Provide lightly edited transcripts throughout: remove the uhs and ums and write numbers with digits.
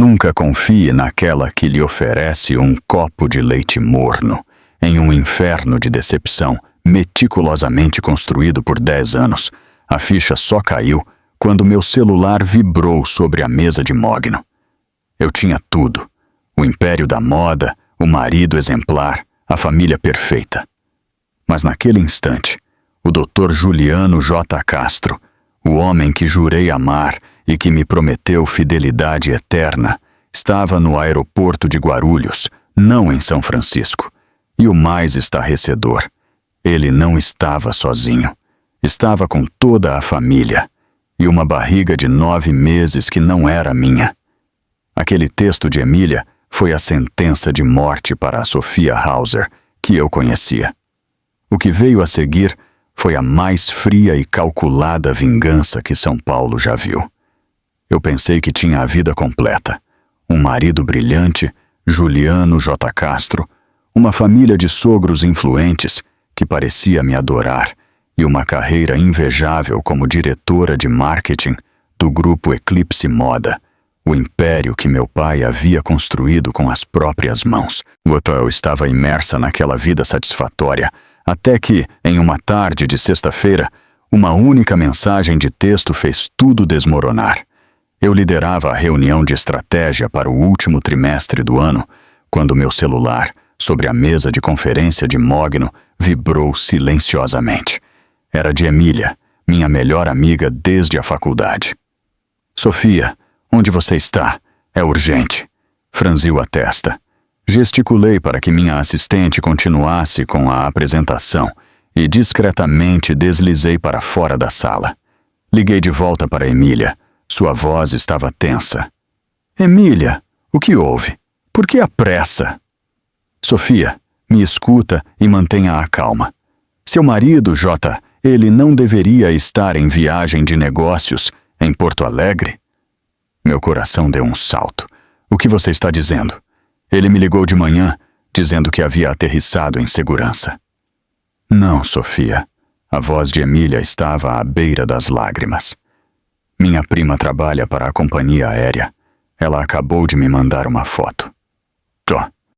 Nunca confie naquela que lhe oferece um copo de leite morno, em um inferno de decepção meticulosamente construído por 10 anos. A ficha só caiu quando meu celular vibrou sobre a mesa de mogno. Eu tinha tudo: o império da moda, o marido exemplar, a família perfeita. Mas naquele instante, o Dr. Juliano J. Castro, o homem que jurei amar e que me prometeu fidelidade eterna, estava no aeroporto de Guarulhos, não em São Francisco. E o mais estarrecedor, ele não estava sozinho. Estava com toda a família e uma barriga de 9 meses que não era minha. Aquele texto de Emília foi a sentença de morte para a Sophia Hauser que eu conhecia. O que veio a seguir foi a mais fria e calculada vingança que São Paulo já viu. Eu pensei que tinha a vida completa. Um marido brilhante, Juliano J. Castro, uma família de sogros influentes que parecia me adorar e uma carreira invejável como diretora de marketing do grupo Eclipse Moda, o império que meu pai havia construído com as próprias mãos. Eu estava imersa naquela vida satisfatória, até que, em uma tarde de sexta-feira, uma única mensagem de texto fez tudo desmoronar. Eu liderava a reunião de estratégia para o último trimestre do ano, quando meu celular, sobre a mesa de conferência de mogno, vibrou silenciosamente. Era de Emília, minha melhor amiga desde a faculdade. "Sofia, onde você está? É urgente." Franziu a testa. Gesticulei para que minha assistente continuasse com a apresentação e discretamente deslizei para fora da sala. Liguei de volta para Emília. Sua voz estava tensa. "Emília, o que houve? Por que a pressa?" "Sofia, me escuta e mantenha a calma. Seu marido, Jota, ele não deveria estar em viagem de negócios em Porto Alegre?" Meu coração deu um salto. "O que você está dizendo?" "Ele me ligou de manhã, dizendo que havia aterrissado em segurança." "Não, Sofia." A voz de Emília estava à beira das lágrimas. "Minha prima trabalha para a companhia aérea. Ela acabou de me mandar uma foto.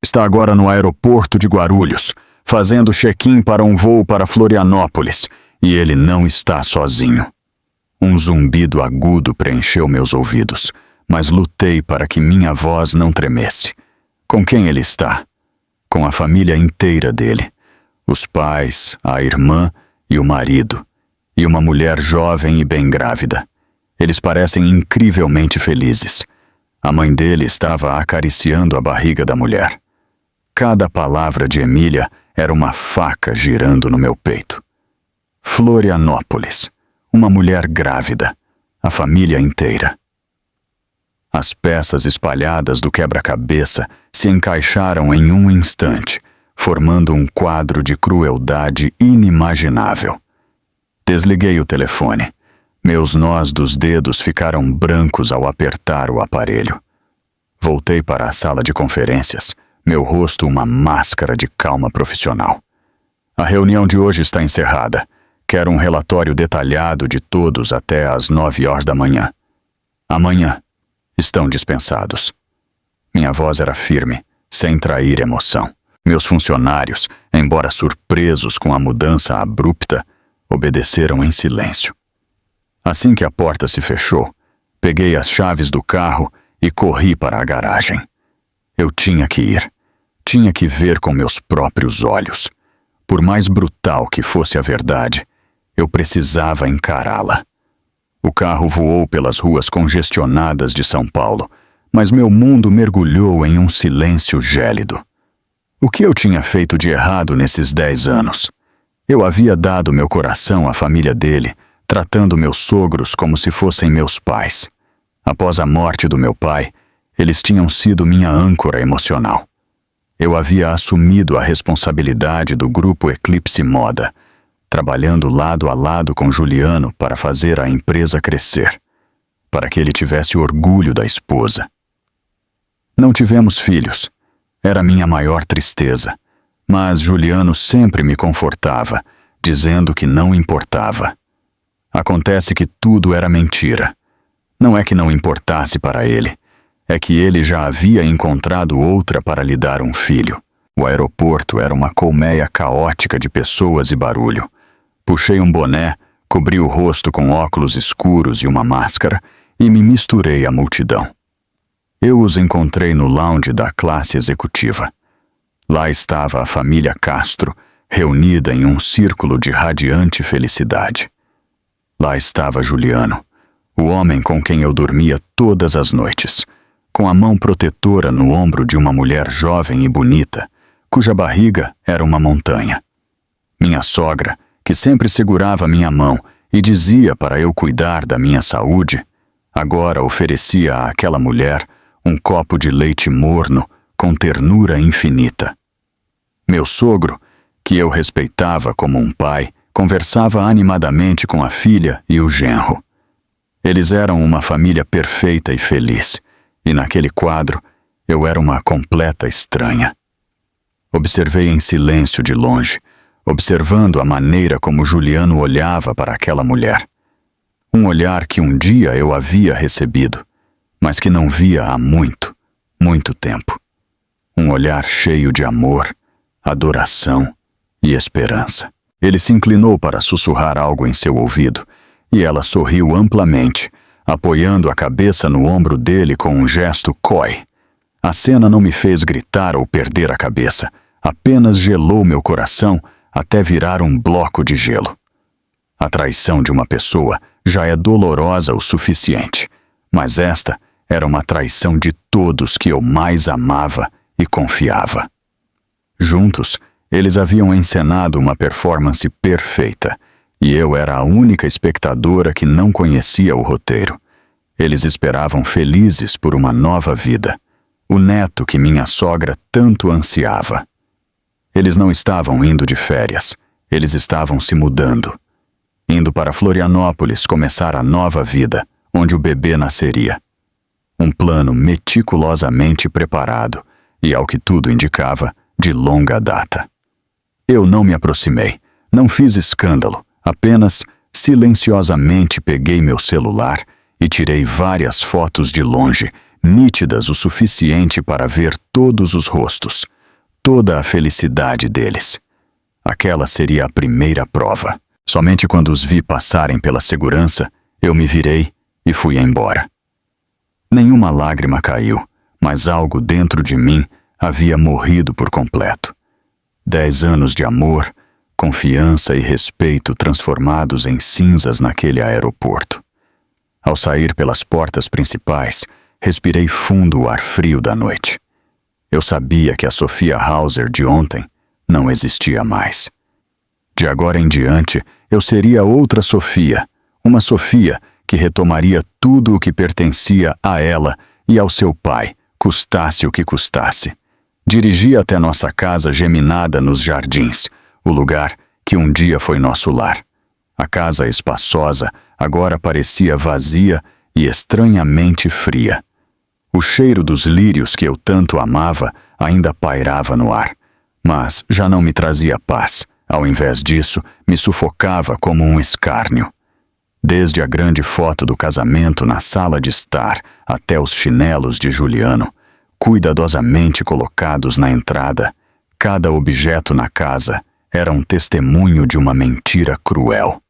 Está agora no aeroporto de Guarulhos, fazendo check-in para um voo para Florianópolis, e ele não está sozinho." Um zumbido agudo preencheu meus ouvidos, mas lutei para que minha voz não tremesse. "Com quem ele está?" "Com a família inteira dele. Os pais, a irmã e o marido, e uma mulher jovem e bem grávida. Eles parecem incrivelmente felizes. A mãe dele estava acariciando a barriga da mulher." Cada palavra de Emília era uma faca girando no meu peito. Florianópolis, uma mulher grávida, a família inteira. As peças espalhadas do quebra-cabeça se encaixaram em um instante, formando um quadro de crueldade inimaginável. Desliguei o telefone. Meus nós dos dedos ficaram brancos ao apertar o aparelho. Voltei para a sala de conferências, meu rosto uma máscara de calma profissional. "A reunião de hoje está encerrada. Quero um relatório detalhado de todos até às 9 horas da manhã. Amanhã estão dispensados." Minha voz era firme, sem trair emoção. Meus funcionários, embora surpresos com a mudança abrupta, obedeceram em silêncio. Assim que a porta se fechou, peguei as chaves do carro e corri para a garagem. Eu tinha que ir. Tinha que ver com meus próprios olhos. Por mais brutal que fosse a verdade, eu precisava encará-la. O carro voou pelas ruas congestionadas de São Paulo, mas meu mundo mergulhou em um silêncio gélido. O que eu tinha feito de errado nesses 10 anos? Eu havia dado meu coração à família dele, tratando meus sogros como se fossem meus pais. Após a morte do meu pai, eles tinham sido minha âncora emocional. Eu havia assumido a responsabilidade do grupo Eclipse Moda, trabalhando lado a lado com Juliano para fazer a empresa crescer, para que ele tivesse orgulho da esposa. Não tivemos filhos. Era minha maior tristeza, mas Juliano sempre me confortava, dizendo que não importava. Acontece que tudo era mentira. Não é que não importasse para ele. é que ele já havia encontrado outra para lhe dar um filho. O aeroporto era uma colmeia caótica de pessoas e barulho. Puxei um boné, cobri o rosto com óculos escuros e uma máscara e me misturei à multidão. Eu os encontrei no lounge da classe executiva. Lá estava a família Castro, reunida em um círculo de radiante felicidade. Lá estava Juliano, o homem com quem eu dormia todas as noites, com a mão protetora no ombro de uma mulher jovem e bonita, cuja barriga era uma montanha. Minha sogra, que sempre segurava minha mão e dizia para eu cuidar da minha saúde, agora oferecia àquela mulher um copo de leite morno com ternura infinita. Meu sogro, que eu respeitava como um pai, conversava animadamente com a filha e o genro. Eles eram uma família perfeita e feliz, e naquele quadro eu era uma completa estranha. Observei em silêncio de longe, observando a maneira como Juliano olhava para aquela mulher. Um olhar que um dia eu havia recebido, mas que não via há muito, muito tempo. Um olhar cheio de amor, adoração e esperança. Ele se inclinou para sussurrar algo em seu ouvido, e ela sorriu amplamente, apoiando a cabeça no ombro dele com um gesto coy. A cena não me fez gritar ou perder a cabeça, apenas gelou meu coração até virar um bloco de gelo. A traição de uma pessoa já é dolorosa o suficiente, mas esta era uma traição de todos que eu mais amava e confiava. Juntos, eles haviam encenado uma performance perfeita, e eu era a única espectadora que não conhecia o roteiro. Eles esperavam felizes por uma nova vida, o neto que minha sogra tanto ansiava. Eles não estavam indo de férias, eles estavam se mudando. Indo para Florianópolis começar a nova vida, onde o bebê nasceria. Um plano meticulosamente preparado e, ao que tudo indicava, de longa data. Eu não me aproximei, não fiz escândalo, apenas silenciosamente peguei meu celular e tirei várias fotos de longe, nítidas o suficiente para ver todos os rostos, toda a felicidade deles. Aquela seria a primeira prova. Somente quando os vi passarem pela segurança, eu me virei e fui embora. Nenhuma lágrima caiu, mas algo dentro de mim havia morrido por completo. 10 anos de amor, confiança e respeito transformados em cinzas naquele aeroporto. Ao sair pelas portas principais, respirei fundo o ar frio da noite. Eu sabia que a Sophia Hauser de ontem não existia mais. De agora em diante, eu seria outra Sophia, uma Sophia que retomaria tudo o que pertencia a ela e ao seu pai, custasse o que custasse. Dirigia até nossa casa geminada nos jardins, o lugar que um dia foi nosso lar. A casa espaçosa agora parecia vazia e estranhamente fria. O cheiro dos lírios que eu tanto amava ainda pairava no ar, mas já não me trazia paz. Ao invés disso, me sufocava como um escárnio. Desde a grande foto do casamento na sala de estar até os chinelos de Juliano, cuidadosamente colocados na entrada, cada objeto na casa era um testemunho de uma mentira cruel.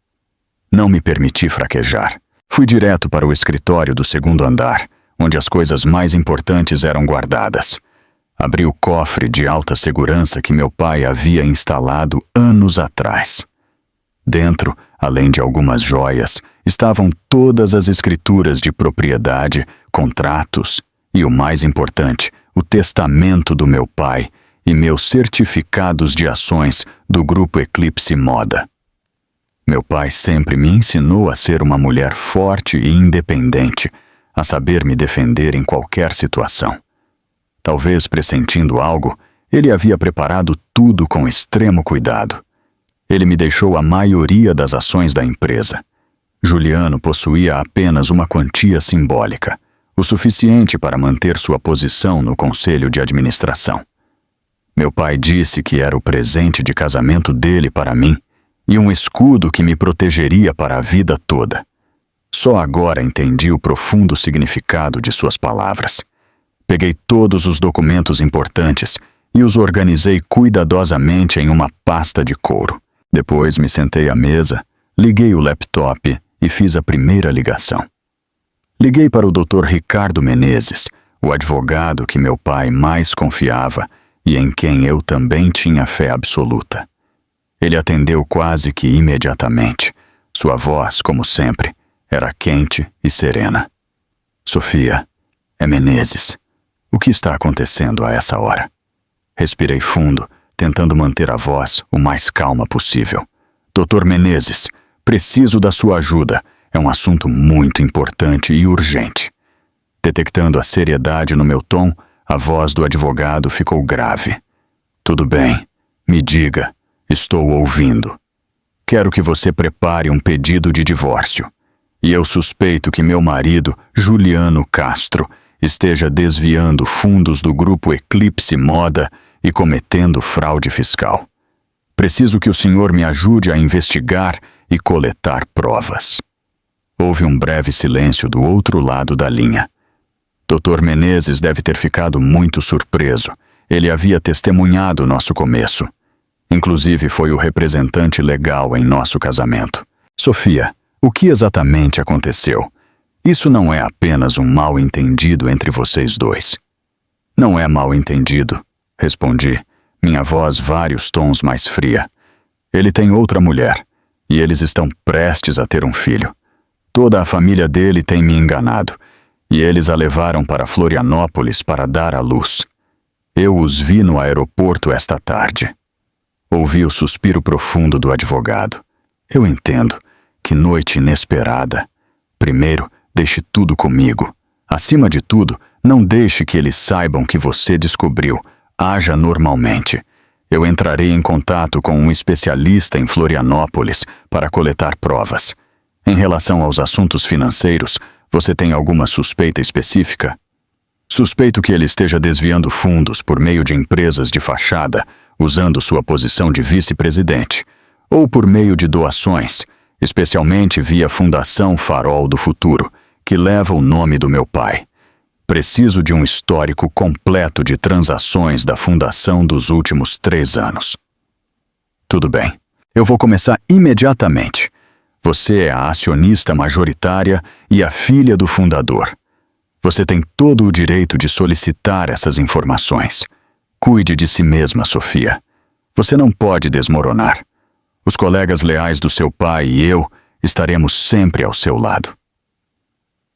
Não me permiti fraquejar. Fui direto para o escritório do segundo andar, onde as coisas mais importantes eram guardadas. Abri o cofre de alta segurança que meu pai havia instalado anos atrás. Dentro, além de algumas joias, estavam todas as escrituras de propriedade, contratos e, o mais importante, o testamento do meu pai e meus certificados de ações do Grupo Eclipse Moda. Meu pai sempre me ensinou a ser uma mulher forte e independente, a saber me defender em qualquer situação. Talvez pressentindo algo, ele havia preparado tudo com extremo cuidado. Ele me deixou a maioria das ações da empresa. Juliano possuía apenas uma quantia simbólica, o suficiente para manter sua posição no conselho de administração. Meu pai disse que era o presente de casamento dele para mim e um escudo que me protegeria para a vida toda. Só agora entendi o profundo significado de suas palavras. Peguei todos os documentos importantes e os organizei cuidadosamente em uma pasta de couro. Depois me sentei à mesa, liguei o laptop e fiz a primeira ligação. Liguei para o Dr. Ricardo Menezes, o advogado que meu pai mais confiava e em quem eu também tinha fé absoluta. Ele atendeu quase que imediatamente. Sua voz, como sempre, era quente e serena. Sofia, é Menezes. O que está acontecendo a essa hora? Respirei fundo, tentando manter a voz o mais calma possível. Dr. Menezes, preciso da sua ajuda. É um assunto muito importante e urgente. Detectando a seriedade no meu tom, a voz do advogado ficou grave. Tudo bem, me diga, estou ouvindo. Quero que você prepare um pedido de divórcio. E eu suspeito que meu marido, Juliano Castro, esteja desviando fundos do grupo Eclipse Moda e cometendo fraude fiscal. Preciso que o senhor me ajude a investigar e coletar provas. Houve um breve silêncio do outro lado da linha. Dr. Menezes deve ter ficado muito surpreso. Ele havia testemunhado nosso começo. Inclusive foi o representante legal em nosso casamento. Sofia, o que exatamente aconteceu? Isso não é apenas um mal-entendido entre vocês dois. Não é mal-entendido, respondi, minha voz vários tons mais fria. Ele tem outra mulher, e eles estão prestes a ter um filho. Toda a família dele tem me enganado, e eles a levaram para Florianópolis para dar à luz. Eu os vi no aeroporto esta tarde. Ouvi o suspiro profundo do advogado. Eu entendo. Que noite inesperada. Primeiro, deixe tudo comigo. Acima de tudo, não deixe que eles saibam que você descobriu. Haja normalmente. Eu entrarei em contato com um especialista em Florianópolis para coletar provas. Em relação aos assuntos financeiros, você tem alguma suspeita específica? Suspeito que ele esteja desviando fundos por meio de empresas de fachada, usando sua posição de vice-presidente, ou por meio de doações, especialmente via Fundação Farol do Futuro, que leva o nome do meu pai. Preciso de um histórico completo de transações da fundação dos últimos 3 anos. Tudo bem. Eu vou começar imediatamente. Você é a acionista majoritária e a filha do fundador. Você tem todo o direito de solicitar essas informações. Cuide de si mesma, Sofia. Você não pode desmoronar. Os colegas leais do seu pai e eu estaremos sempre ao seu lado.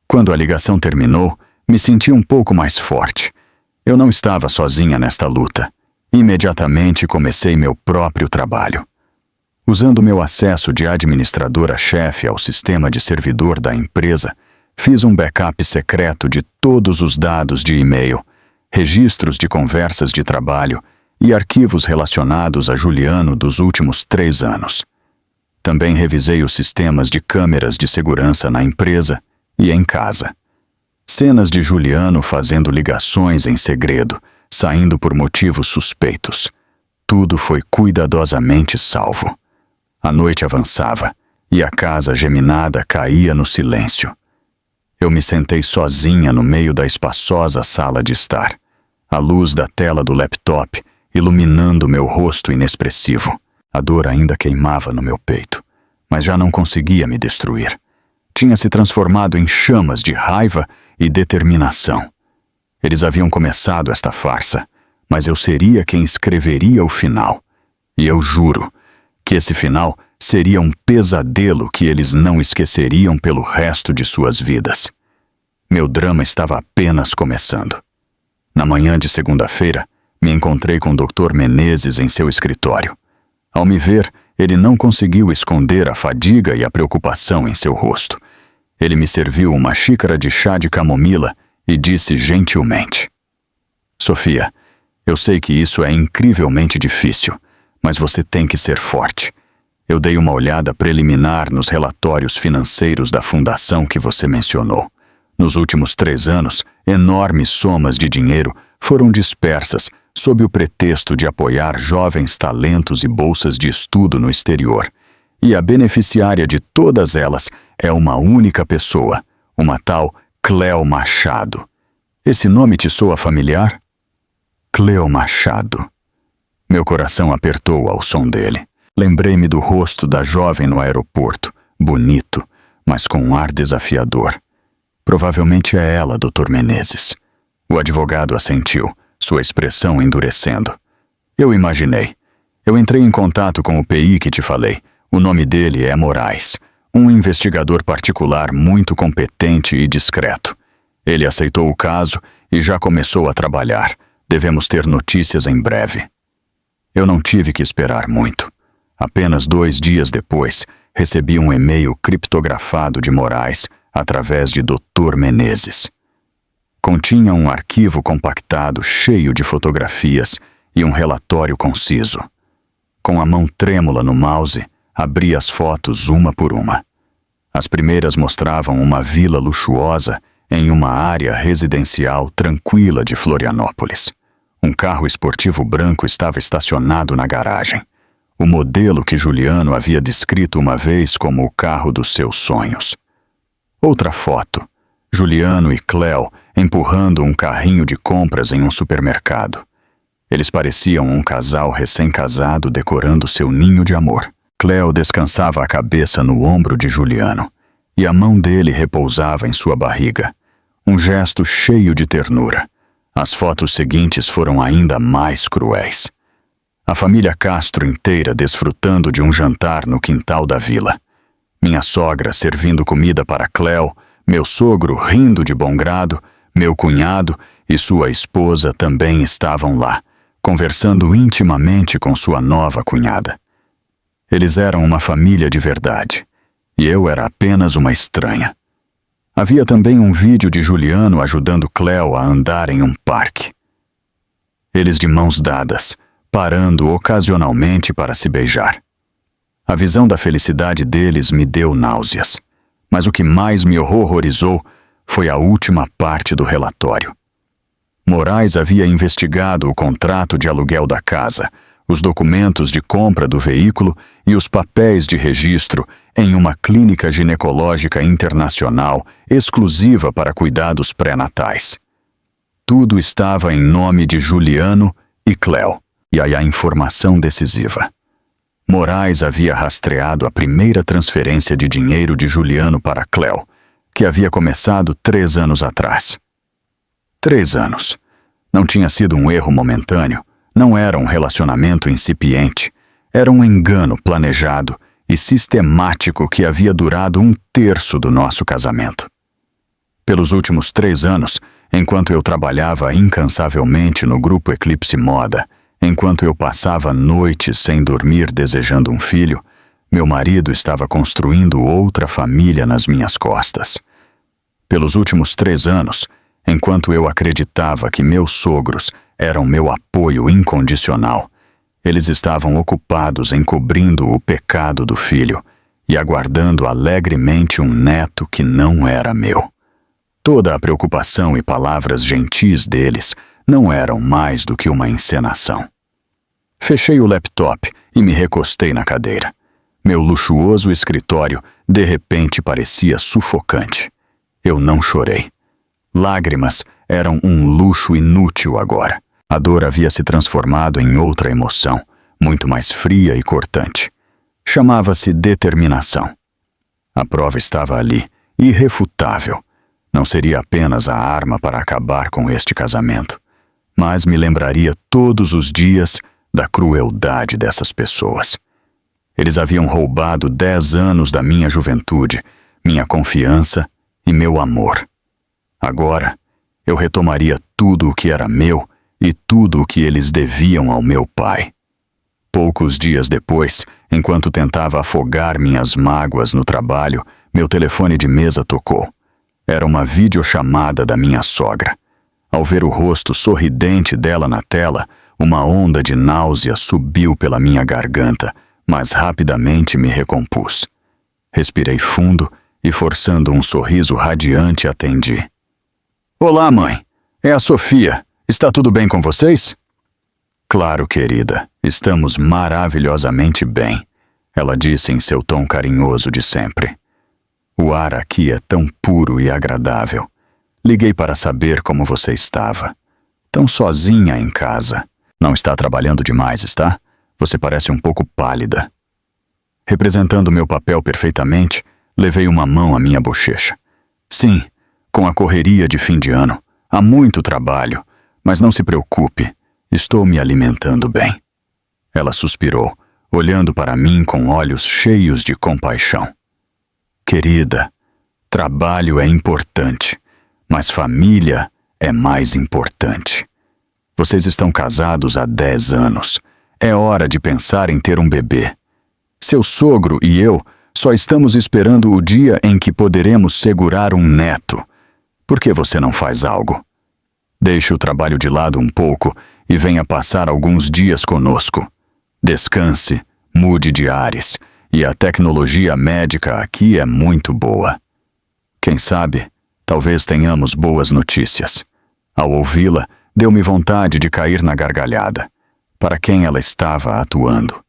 Quando a ligação terminou, me senti um pouco mais forte. Eu não estava sozinha nesta luta. Imediatamente comecei meu próprio trabalho. Usando meu acesso de administradora-chefe ao sistema de servidor da empresa, fiz um backup secreto de todos os dados de e-mail, registros de conversas de trabalho e arquivos relacionados a Juliano dos últimos 3 anos. Também revisei os sistemas de câmeras de segurança na empresa e em casa. Cenas de Juliano fazendo ligações em segredo, saindo por motivos suspeitos. Tudo foi cuidadosamente salvo. A noite avançava e a casa geminada caía no silêncio. Eu me sentei sozinha no meio da espaçosa sala de estar, a luz da tela do laptop iluminando meu rosto inexpressivo. A dor ainda queimava no meu peito, mas já não conseguia me destruir. Tinha se transformado em chamas de raiva e determinação. Eles haviam começado esta farsa, mas eu seria quem escreveria o final. E eu juro que esse final seria um pesadelo que eles não esqueceriam pelo resto de suas vidas. Meu drama estava apenas começando. Na manhã de segunda-feira, me encontrei com o Dr. Menezes em seu escritório. Ao me ver, ele não conseguiu esconder a fadiga e a preocupação em seu rosto. Ele me serviu uma xícara de chá de camomila e disse gentilmente: Sofia, eu sei que isso é incrivelmente difícil, mas você tem que ser forte. Eu dei uma olhada preliminar nos relatórios financeiros da fundação que você mencionou. Nos últimos 3 anos, enormes somas de dinheiro foram dispersas sob o pretexto de apoiar jovens talentos e bolsas de estudo no exterior. E a beneficiária de todas elas é uma única pessoa, uma tal Cléo Machado. Esse nome te soa familiar? Cleo Machado. Meu coração apertou ao som dele. Lembrei-me do rosto da jovem no aeroporto, bonito, mas com um ar desafiador. Provavelmente é ela, Dr. Menezes. O advogado assentiu, sua expressão endurecendo. Eu imaginei. Eu entrei em contato com o PI que te falei. O nome dele é Moraes, um investigador particular muito competente e discreto. Ele aceitou o caso e já começou a trabalhar. Devemos ter notícias em breve. Eu não tive que esperar muito. Apenas 2 dias depois, recebi um e-mail criptografado de Moraes através de Dr. Menezes. Continha um arquivo compactado cheio de fotografias e um relatório conciso. Com a mão trêmula no mouse, abri as fotos uma por uma. As primeiras mostravam uma vila luxuosa em uma área residencial tranquila de Florianópolis. Um carro esportivo branco estava estacionado na garagem. O modelo que Juliano havia descrito uma vez como o carro dos seus sonhos. Outra foto. Juliano e Cleo empurrando um carrinho de compras em um supermercado. Eles pareciam um casal recém-casado decorando seu ninho de amor. Cleo descansava a cabeça no ombro de Juliano, e a mão dele repousava em sua barriga. Um gesto cheio de ternura. As fotos seguintes foram ainda mais cruéis. A família Castro inteira desfrutando de um jantar no quintal da vila. Minha sogra servindo comida para Cleo, meu sogro rindo de bom grado, meu cunhado e sua esposa também estavam lá, conversando intimamente com sua nova cunhada. Eles eram uma família de verdade, e eu era apenas uma estranha. Havia também um vídeo de Juliano ajudando Cleo a andar em um parque. Eles de mãos dadas, parando ocasionalmente para se beijar. A visão da felicidade deles me deu náuseas, mas o que mais me horrorizou foi a última parte do relatório. Moraes havia investigado o contrato de aluguel da casa, os documentos de compra do veículo e os papéis de registro em uma clínica ginecológica internacional exclusiva para cuidados pré-natais. Tudo estava em nome de Juliano e Cleo, e aí a informação decisiva. Moraes havia rastreado a primeira transferência de dinheiro de Juliano para Cleo, que havia começado 3 anos atrás. 3 anos. Não tinha sido um erro momentâneo, não era um relacionamento incipiente, era um engano planejado e sistemático que havia durado 1/3 do nosso casamento. Pelos últimos 3 anos, enquanto eu trabalhava incansavelmente no grupo Eclipse Moda, enquanto eu passava noites sem dormir desejando um filho, meu marido estava construindo outra família nas minhas costas. Pelos últimos 3 anos, enquanto eu acreditava que meus sogros eram meu apoio incondicional, eles estavam ocupados encobrindo o pecado do filho e aguardando alegremente um neto que não era meu. Toda a preocupação e palavras gentis deles não eram mais do que uma encenação. Fechei o laptop e me recostei na cadeira. Meu luxuoso escritório de repente parecia sufocante. Eu não chorei. Lágrimas eram um luxo inútil agora. A dor havia se transformado em outra emoção, muito mais fria e cortante. Chamava-se determinação. A prova estava ali, irrefutável. Não seria apenas a arma para acabar com este casamento, mas me lembraria todos os dias da crueldade dessas pessoas. Eles haviam roubado 10 anos da minha juventude, minha confiança e meu amor. Agora, eu retomaria tudo o que era meu e tudo o que eles deviam ao meu pai. Poucos dias depois, enquanto tentava afogar minhas mágoas no trabalho, meu telefone de mesa tocou. Era uma videochamada da minha sogra. Ao ver o rosto sorridente dela na tela, uma onda de náusea subiu pela minha garganta, mas rapidamente me recompus. Respirei fundo e, forçando um sorriso radiante, atendi. Olá, mãe. É a Sofia. Está tudo bem com vocês? Claro, querida. Estamos maravilhosamente bem, ela disse em seu tom carinhoso de sempre. O ar aqui é tão puro e agradável. Liguei para saber como você estava. Tão sozinha em casa. Não está trabalhando demais, está? Você parece um pouco pálida. Representando meu papel perfeitamente, levei uma mão à minha bochecha. Sim, com a correria de fim de ano. Há muito trabalho, mas não se preocupe. Estou me alimentando bem. Ela suspirou, olhando para mim com olhos cheios de compaixão. Querida, trabalho é importante, mas família é mais importante. Vocês estão casados há 10 anos. É hora de pensar em ter um bebê. Seu sogro e eu só estamos esperando o dia em que poderemos segurar um neto. Por que você não faz algo? Deixe o trabalho de lado um pouco e venha passar alguns dias conosco. Descanse, mude de ares, e a tecnologia médica aqui é muito boa. Quem sabe, talvez tenhamos boas notícias. Ao ouvi-la, deu-me vontade de cair na gargalhada. Para quem ela estava atuando?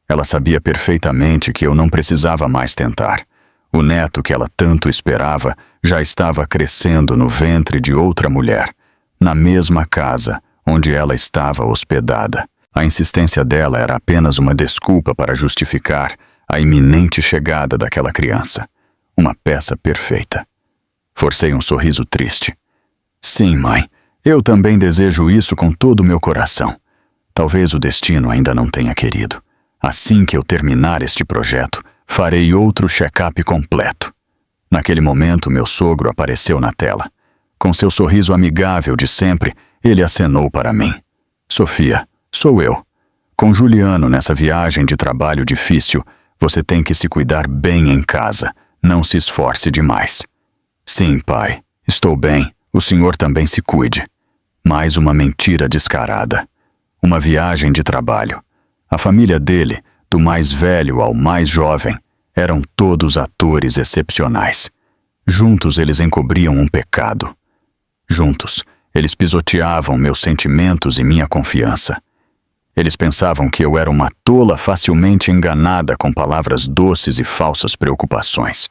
Ela sabia perfeitamente que eu não precisava mais tentar. O neto que ela tanto esperava já estava crescendo no ventre de outra mulher, na mesma casa onde ela estava hospedada. A insistência dela era apenas uma desculpa para justificar a iminente chegada daquela criança. Uma peça perfeita. Forcei um sorriso triste. Sim, mãe, eu também desejo isso com todo o meu coração. Talvez o destino ainda não tenha querido. Assim que eu terminar este projeto, farei outro check-up completo. Naquele momento, meu sogro apareceu na tela. Com seu sorriso amigável de sempre, ele acenou para mim. Sofia, sou eu. Com Juliano nessa viagem de trabalho difícil, você tem que se cuidar bem em casa. Não se esforce demais. Sim, pai, estou bem. O senhor também se cuide. Mais uma mentira descarada. Uma viagem de trabalho. A família dele, do mais velho ao mais jovem, eram todos atores excepcionais. Juntos eles encobriam um pecado. Juntos, eles pisoteavam meus sentimentos e minha confiança. Eles pensavam que eu era uma tola facilmente enganada com palavras doces e falsas preocupações.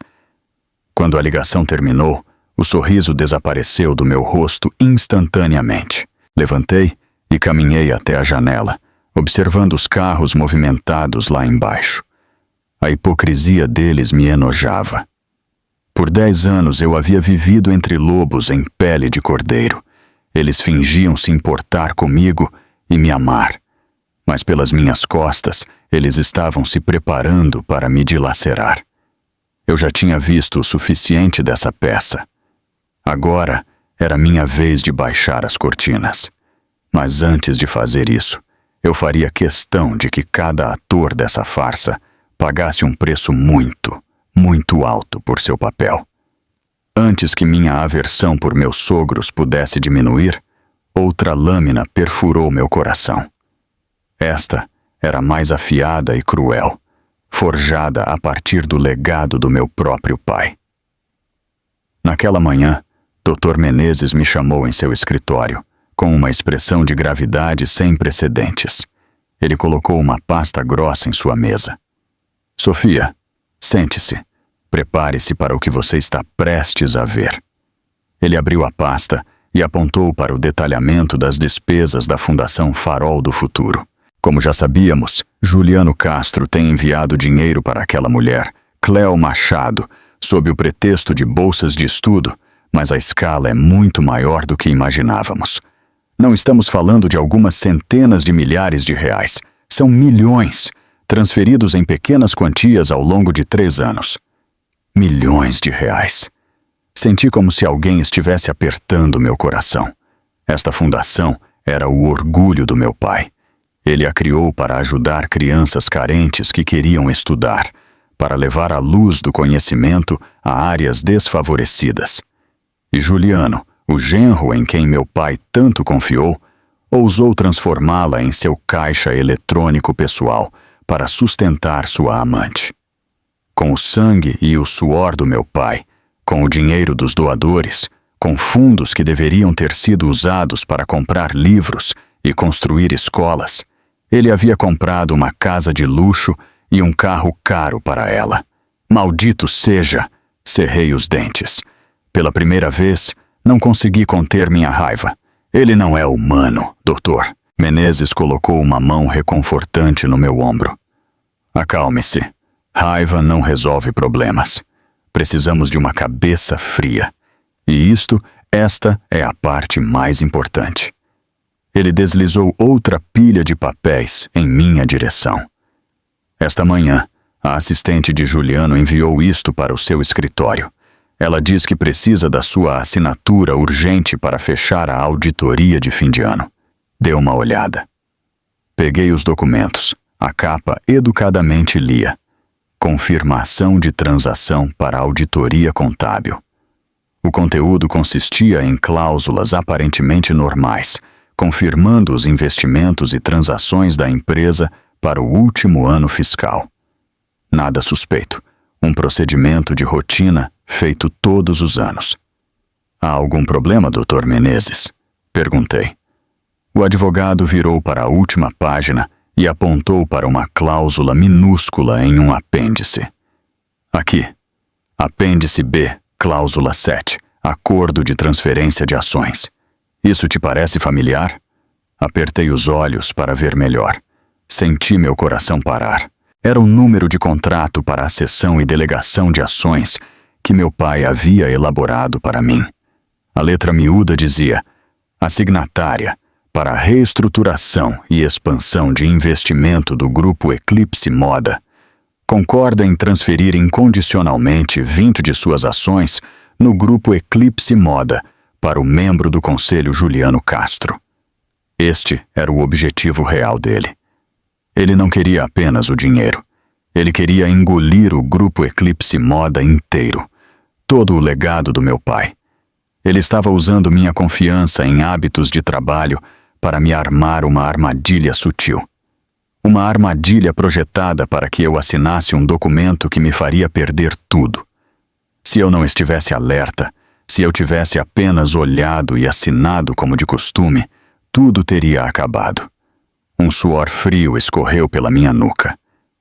Quando a ligação terminou, o sorriso desapareceu do meu rosto instantaneamente. Levantei e caminhei até a janela, observando os carros movimentados lá embaixo. A hipocrisia deles me enojava. Por 10 anos eu havia vivido entre lobos em pele de cordeiro. Eles fingiam se importar comigo e me amar. Mas pelas minhas costas, eles estavam se preparando para me dilacerar. Eu já tinha visto o suficiente dessa peça. Agora era minha vez de baixar as cortinas. Mas antes de fazer isso, eu faria questão de que cada ator dessa farsa pagasse um preço muito, muito alto por seu papel. Antes que minha aversão por meus sogros pudesse diminuir, outra lâmina perfurou meu coração. Esta era mais afiada e cruel, forjada a partir do legado do meu próprio pai. Naquela manhã, Dr. Menezes me chamou em seu escritório, com uma expressão de gravidade sem precedentes. Ele colocou uma pasta grossa em sua mesa. Sofia, sente-se. Prepare-se para o que você está prestes a ver. Ele abriu a pasta e apontou para o detalhamento das despesas da Fundação Farol do Futuro. Como já sabíamos, Juliano Castro tem enviado dinheiro para aquela mulher, Cleo Machado, sob o pretexto de bolsas de estudo, mas a escala é muito maior do que imaginávamos. Não estamos falando de algumas centenas de milhares de reais. São milhões, transferidos em pequenas quantias ao longo de 3 anos. Milhões de reais. Senti como se alguém estivesse apertando meu coração. Esta fundação era o orgulho do meu pai. Ele a criou para ajudar crianças carentes que queriam estudar, para levar a luz do conhecimento a áreas desfavorecidas. E Juliano, o genro em quem meu pai tanto confiou, ousou transformá-la em seu caixa eletrônico pessoal para sustentar sua amante. Com o sangue e o suor do meu pai, com o dinheiro dos doadores, com fundos que deveriam ter sido usados para comprar livros e construir escolas, ele havia comprado uma casa de luxo e um carro caro para ela. Maldito seja! Cerrei os dentes. Pela primeira vez, Não consegui conter minha raiva. Ele não é humano, doutor. Menezes colocou uma mão reconfortante no meu ombro. Acalme-se. Raiva não resolve problemas. Precisamos de uma cabeça fria. E esta é a parte mais importante. Ele deslizou outra pilha de papéis em minha direção. Esta manhã, a assistente de Juliano enviou isto para o seu escritório. Ela diz que precisa da sua assinatura urgente para fechar a auditoria de fim de ano. Dê uma olhada. Peguei os documentos. A capa educadamente lia: confirmação de transação para auditoria contábil. O conteúdo consistia em cláusulas aparentemente normais, confirmando os investimentos e transações da empresa para o último ano fiscal. Nada suspeito. Um procedimento de rotina feito todos os anos. Há algum problema, Dr. Menezes? Perguntei. O advogado virou para a última página e apontou para uma cláusula minúscula em um apêndice. Aqui. Apêndice B, cláusula 7, acordo de transferência de ações. Isso te parece familiar? Apertei os olhos para ver melhor. Senti meu coração parar. Era o número de contrato para a cessão e delegação de ações que meu pai havia elaborado para mim. A letra miúda dizia: assignatária para a reestruturação e expansão de investimento do Grupo Eclipse Moda. Concorda em transferir incondicionalmente 20 de suas ações no Grupo Eclipse Moda para o membro do Conselho Juliano Castro. Este era o objetivo real dele. Ele não queria apenas o dinheiro. Ele queria engolir o Grupo Eclipse Moda inteiro. Todo o legado do meu pai. Ele estava usando minha confiança em hábitos de trabalho para me armar uma armadilha sutil. Uma armadilha projetada para que eu assinasse um documento que me faria perder tudo. Se eu não estivesse alerta, se eu tivesse apenas olhado e assinado como de costume, tudo teria acabado. Um suor frio escorreu pela minha nuca.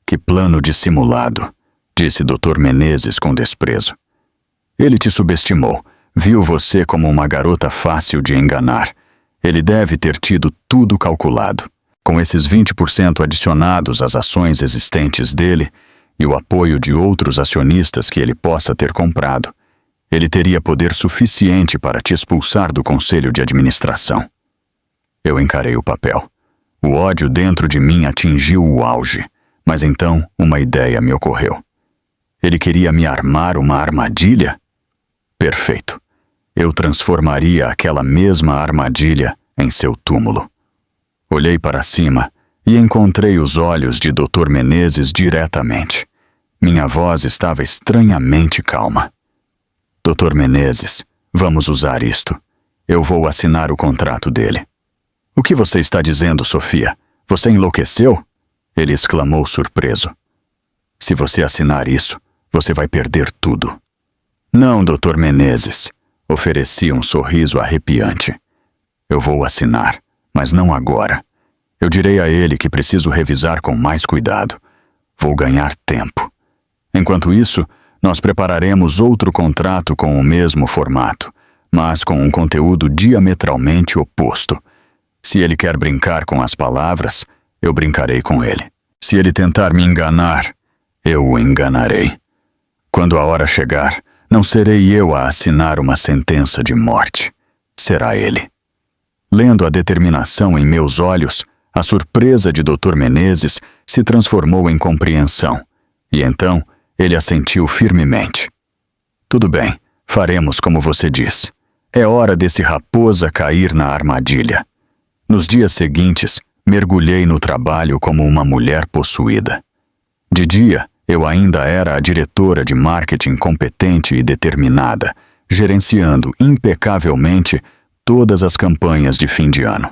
Que plano dissimulado, disse Dr. Menezes com desprezo. Ele te subestimou, viu você como uma garota fácil de enganar. Ele deve ter tido tudo calculado. Com esses 20% adicionados às ações existentes dele e o apoio de outros acionistas que ele possa ter comprado, ele teria poder suficiente para te expulsar do conselho de administração. Eu encarei o papel. O ódio dentro de mim atingiu o auge, mas então uma ideia me ocorreu. Ele queria me armar uma armadilha? Perfeito. Eu transformaria aquela mesma armadilha em seu túmulo. Olhei para cima e encontrei os olhos de Dr. Menezes diretamente. Minha voz estava estranhamente calma. Dr. Menezes, vamos usar isto. Eu vou assinar o contrato dele. O que você está dizendo, Sofia? Você enlouqueceu? Ele exclamou surpreso. Se você assinar isso, você vai perder tudo. Não, Dr. Menezes. Ofereci um sorriso arrepiante. Eu vou assinar, mas não agora. Eu direi a ele que preciso revisar com mais cuidado. Vou ganhar tempo. Enquanto isso, nós prepararemos outro contrato com o mesmo formato, mas com um conteúdo diametralmente oposto. Se ele quer brincar com as palavras, eu brincarei com ele. Se ele tentar me enganar, eu o enganarei. Quando a hora chegar, não serei eu a assinar uma sentença de morte. Será ele. Lendo a determinação em meus olhos, a surpresa de Dr. Menezes se transformou em compreensão, e então ele assentiu firmemente. Tudo bem, faremos como você diz. É hora desse raposa cair na armadilha. Nos dias seguintes, mergulhei no trabalho como uma mulher possuída. De dia, eu ainda era a diretora de marketing competente e determinada, gerenciando impecavelmente todas as campanhas de fim de ano.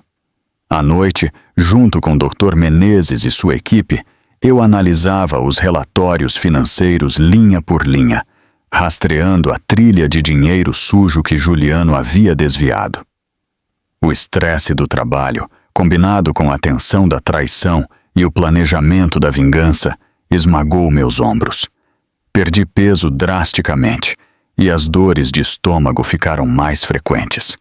À noite, junto com Dr. Menezes e sua equipe, eu analisava os relatórios financeiros linha por linha, rastreando a trilha de dinheiro sujo que Juliano havia desviado. O estresse do trabalho, combinado com a tensão da traição e o planejamento da vingança, esmagou meus ombros. Perdi peso drasticamente e as dores de estômago ficaram mais frequentes.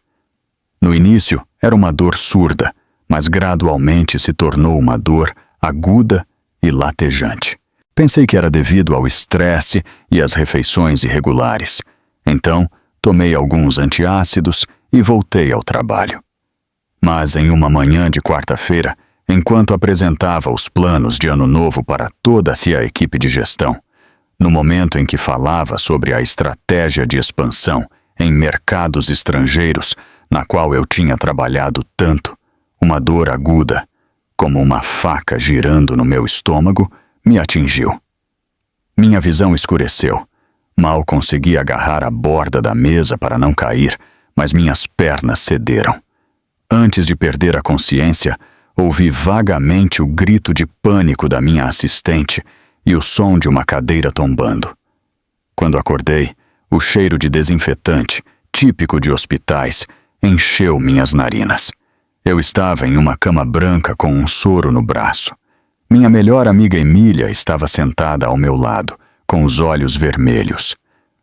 No início, era uma dor surda, mas gradualmente se tornou uma dor aguda e latejante. Pensei que era devido ao estresse e às refeições irregulares. Então, tomei alguns antiácidos e voltei ao trabalho. Mas em uma manhã de quarta-feira, enquanto apresentava os planos de ano novo para toda a equipe de gestão, no momento em que falava sobre a estratégia de expansão em mercados estrangeiros, na qual eu tinha trabalhado tanto, uma dor aguda, como uma faca girando no meu estômago, me atingiu. Minha visão escureceu. Mal consegui agarrar a borda da mesa para não cair, mas minhas pernas cederam. Antes de perder a consciência, ouvi vagamente o grito de pânico da minha assistente e o som de uma cadeira tombando. Quando acordei, o cheiro de desinfetante, típico de hospitais, encheu minhas narinas. Eu estava em uma cama branca com um soro no braço. Minha melhor amiga Emília estava sentada ao meu lado, com os olhos vermelhos.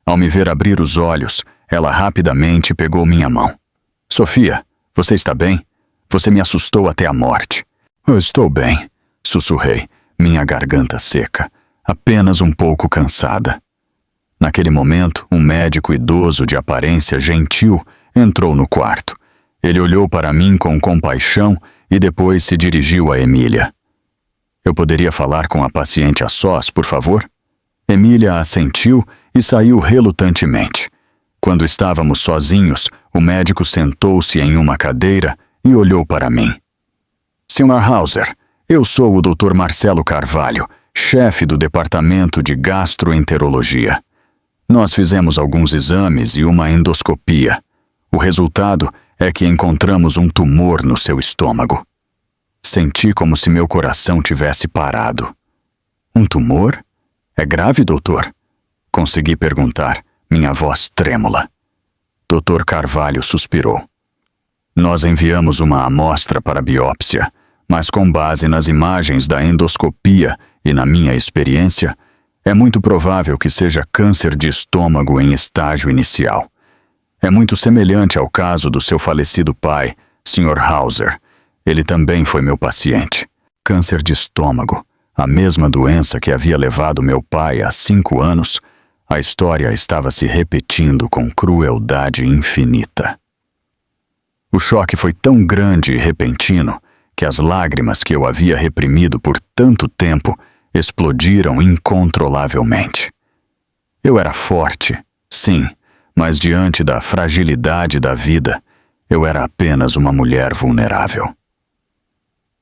Ao me ver abrir os olhos, ela rapidamente pegou minha mão. "Sofia, você está bem? Você me assustou até a morte." "Eu estou bem", sussurrei, minha garganta seca, apenas um pouco cansada. Naquele momento, um médico idoso de aparência gentil entrou no quarto. Ele olhou para mim com compaixão e depois se dirigiu a Emília. "Eu poderia falar com a paciente a sós, por favor?" Emília assentiu e saiu relutantemente. Quando estávamos sozinhos, o médico sentou-se em uma cadeira e olhou para mim. "Sr. Hauser, eu sou o Dr. Marcelo Carvalho, chefe do Departamento de Gastroenterologia. Nós fizemos alguns exames e uma endoscopia. O resultado é que encontramos um tumor no seu estômago." Senti como se meu coração tivesse parado. "Um tumor? É grave, doutor?" Consegui perguntar, minha voz trêmula. Dr. Carvalho suspirou. "Nós enviamos uma amostra para biópsia, mas com base nas imagens da endoscopia e na minha experiência, é muito provável que seja câncer de estômago em estágio inicial. É muito semelhante ao caso do seu falecido pai, Sr. Hauser. Ele também foi meu paciente. Câncer de estômago, a mesma doença que havia levado meu pai há 5 anos, a história estava se repetindo com crueldade infinita. O choque foi tão grande e repentino que as lágrimas que eu havia reprimido por tanto tempo explodiram incontrolavelmente. Eu era forte, sim, mas diante da fragilidade da vida, eu era apenas uma mulher vulnerável.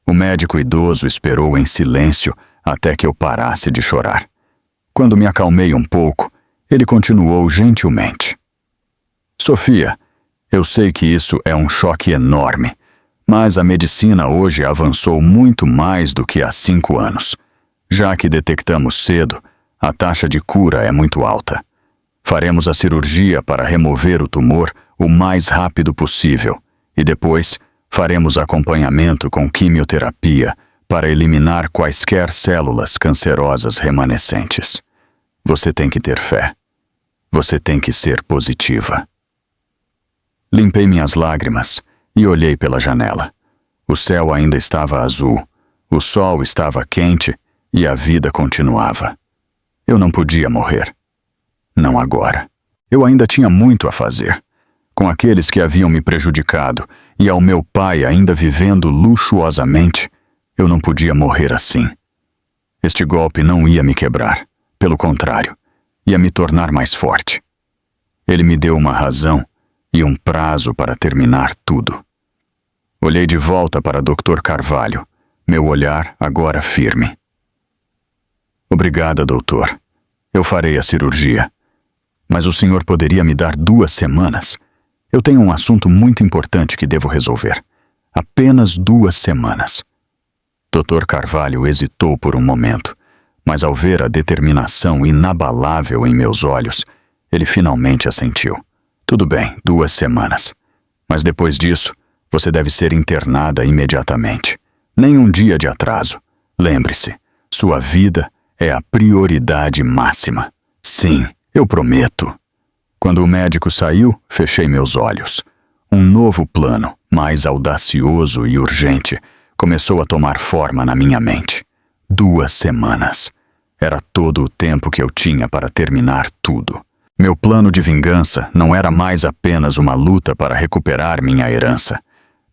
O médico idoso esperou em silêncio até que eu parasse de chorar. Quando me acalmei um pouco, ele continuou gentilmente. "Sofia, eu sei que isso é um choque enorme, mas a medicina hoje avançou muito mais do que há 5 anos. Já que detectamos cedo, a taxa de cura é muito alta. Faremos a cirurgia para remover o tumor o mais rápido possível e depois faremos acompanhamento com quimioterapia para eliminar quaisquer células cancerosas remanescentes. Você tem que ter fé. Você tem que ser positiva." Limpei minhas lágrimas e olhei pela janela. O céu ainda estava azul, o sol estava quente e a vida continuava. Eu não podia morrer. Não agora. Eu ainda tinha muito a fazer. Com aqueles que haviam me prejudicado e ao meu pai ainda vivendo luxuosamente, eu não podia morrer assim. Este golpe não ia me quebrar. Pelo contrário, ia me tornar mais forte. Ele me deu uma razão e um prazo para terminar tudo. Olhei de volta para Dr. Carvalho, meu olhar agora firme. "Obrigada, doutor. Eu farei a cirurgia. Mas o senhor poderia me dar 2 semanas? Eu tenho um assunto muito importante que devo resolver. Apenas 2 semanas." Dr. Carvalho hesitou por um momento, mas ao ver a determinação inabalável em meus olhos, ele finalmente assentiu. "Tudo bem, 2 semanas. Mas depois disso, você deve ser internada imediatamente. Nem um dia de atraso. Lembre-se, sua vida é a prioridade máxima. Sim, eu prometo." Quando o médico saiu, fechei meus olhos. Um novo plano, mais audacioso e urgente, começou a tomar forma na minha mente. 2 semanas. Era todo o tempo que eu tinha para terminar tudo. Meu plano de vingança não era mais apenas uma luta para recuperar minha herança.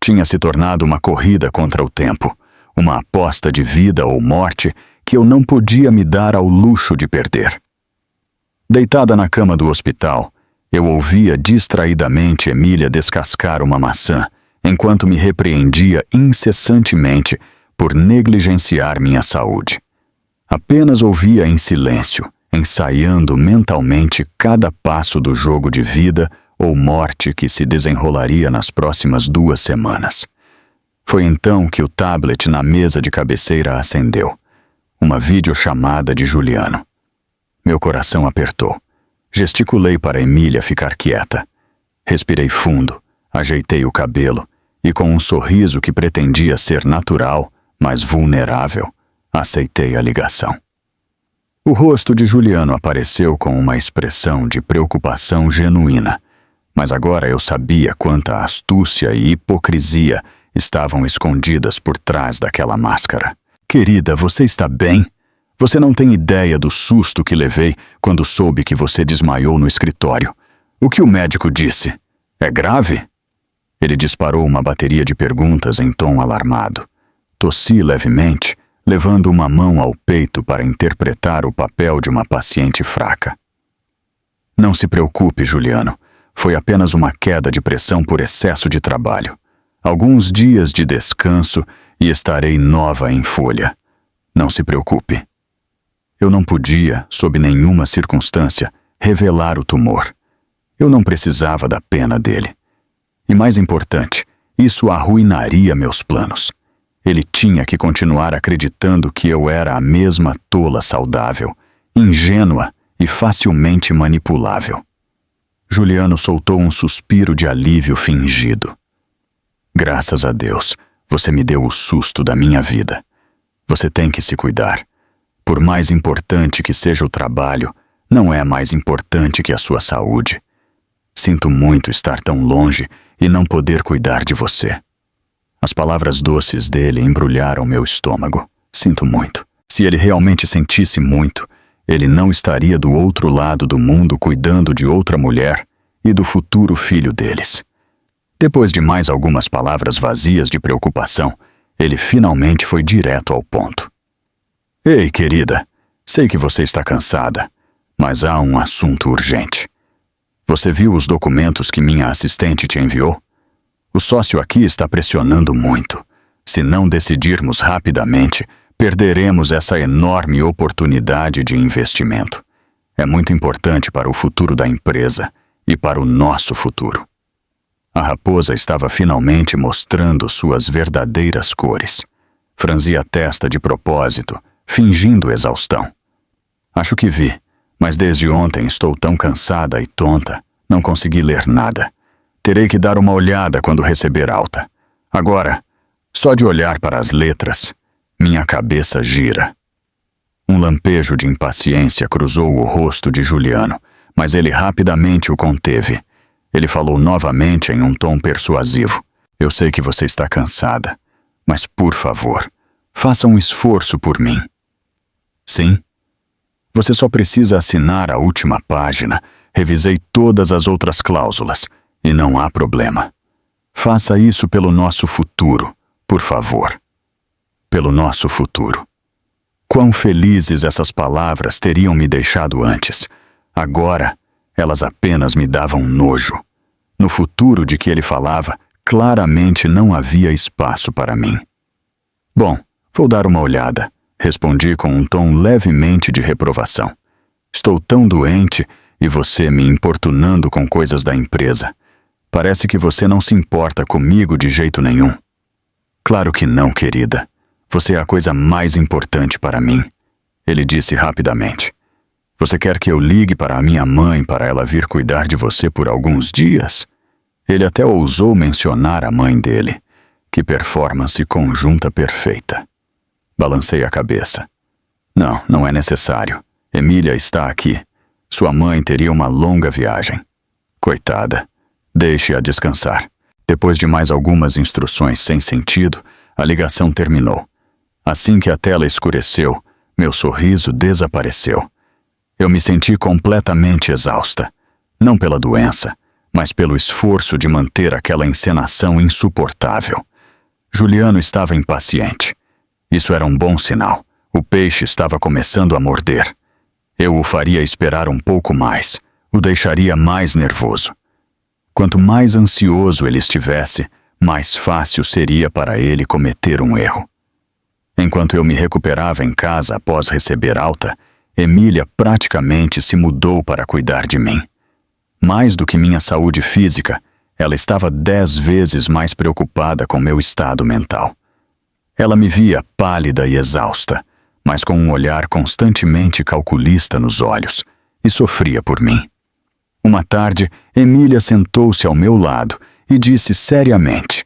Tinha se tornado uma corrida contra o tempo, uma aposta de vida ou morte que eu não podia me dar ao luxo de perder. Deitada na cama do hospital, eu ouvia distraidamente Emília descascar uma maçã, enquanto me repreendia incessantemente por negligenciar minha saúde. Apenas ouvia em silêncio, ensaiando mentalmente cada passo do jogo de vida ou morte que se desenrolaria nas próximas 2 semanas. Foi então que o tablet na mesa de cabeceira acendeu. Uma videochamada de Juliano. Meu coração apertou. Gesticulei para Emília ficar quieta. Respirei fundo, ajeitei o cabelo e, com um sorriso que pretendia ser natural, mas vulnerável, aceitei a ligação. O rosto de Juliano apareceu com uma expressão de preocupação genuína, mas agora eu sabia quanta astúcia e hipocrisia estavam escondidas por trás daquela máscara. Querida, você está bem? Você não tem ideia do susto que levei quando soube que você desmaiou no escritório. O que o médico disse? É grave? Ele disparou uma bateria de perguntas em tom alarmado. Tossi levemente, levando uma mão ao peito para interpretar o papel de uma paciente fraca. Não se preocupe, Juliano. Foi apenas uma queda de pressão por excesso de trabalho. Alguns dias de descanso e estarei nova em folha. Não se preocupe. Eu não podia, sob nenhuma circunstância, revelar o tumor. Eu não precisava da pena dele. E mais importante, isso arruinaria meus planos. Ele tinha que continuar acreditando que eu era a mesma tola saudável, ingênua e facilmente manipulável. Juliano soltou um suspiro de alívio fingido. Graças a Deus, você me deu o susto da minha vida. Você tem que se cuidar. Por mais importante que seja o trabalho, não é mais importante que a sua saúde. Sinto muito estar tão longe e não poder cuidar de você. As palavras doces dele embrulharam meu estômago. Sinto muito. Se ele realmente sentisse muito, ele não estaria do outro lado do mundo cuidando de outra mulher e do futuro filho deles. Depois de mais algumas palavras vazias de preocupação, ele finalmente foi direto ao ponto. Ei, querida, sei que você está cansada, mas há um assunto urgente. Você viu os documentos que minha assistente te enviou? O sócio aqui está pressionando muito. Se não decidirmos rapidamente, perderemos essa enorme oportunidade de investimento. É muito importante para o futuro da empresa e para o nosso futuro. A raposa estava finalmente mostrando suas verdadeiras cores. Franzi a testa de propósito, fingindo exaustão. Acho que vi, mas desde ontem estou tão cansada e tonta, não consegui ler nada. Terei que dar uma olhada quando receber alta. Agora, só de olhar para as letras, minha cabeça gira. Um lampejo de impaciência cruzou o rosto de Juliano, mas ele rapidamente o conteve. Ele falou novamente em um tom persuasivo. Eu sei que você está cansada, mas por favor, faça um esforço por mim. Sim? Você só precisa assinar a última página. Revisei todas as outras cláusulas e não há problema. Faça isso pelo nosso futuro, por favor. Pelo nosso futuro. Quão felizes essas palavras teriam me deixado antes. Agora, elas apenas me davam nojo. No futuro de que ele falava, claramente não havia espaço para mim. Bom, vou dar uma olhada, respondi com um tom levemente de reprovação. Estou tão doente e você me importunando com coisas da empresa. Parece que você não se importa comigo de jeito nenhum. Claro que não, querida. Você é a coisa mais importante para mim, ele disse rapidamente. Você quer que eu ligue para a minha mãe para ela vir cuidar de você por alguns dias? Ele até ousou mencionar a mãe dele. Que performance conjunta perfeita. Balancei a cabeça. Não, não é necessário. Emília está aqui. Sua mãe teria uma longa viagem. Coitada. Deixe-a descansar. Depois de mais algumas instruções sem sentido, a ligação terminou. Assim que a tela escureceu, meu sorriso desapareceu. Eu me senti completamente exausta. Não pela doença, mas pelo esforço de manter aquela encenação insuportável. Juliano estava impaciente. Isso era um bom sinal. O peixe estava começando a morder. Eu o faria esperar um pouco mais. O deixaria mais nervoso. Quanto mais ansioso ele estivesse, mais fácil seria para ele cometer um erro. Enquanto eu me recuperava em casa após receber alta, Emília praticamente se mudou para cuidar de mim. Mais do que minha saúde física, ela estava 10 vezes mais preocupada com meu estado mental. Ela me via pálida e exausta, mas com um olhar constantemente calculista nos olhos, e sofria por mim. Uma tarde, Emília sentou-se ao meu lado e disse seriamente: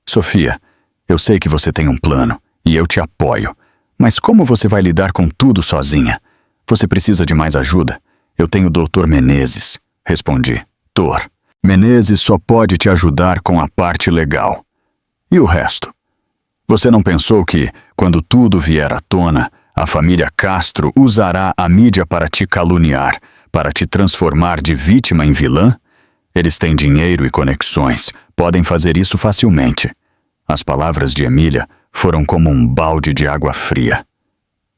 Sofia, eu sei que você tem um plano e eu te apoio, mas como você vai lidar com tudo sozinha? Você precisa de mais ajuda? Eu tenho o Dr. Menezes. Respondi: Dr. Menezes só pode te ajudar com a parte legal. E o resto? Você não pensou que, quando tudo vier à tona, a família Castro usará a mídia para te caluniar, para te transformar de vítima em vilã? Eles têm dinheiro e conexões, podem fazer isso facilmente. As palavras de Emília foram como um balde de água fria.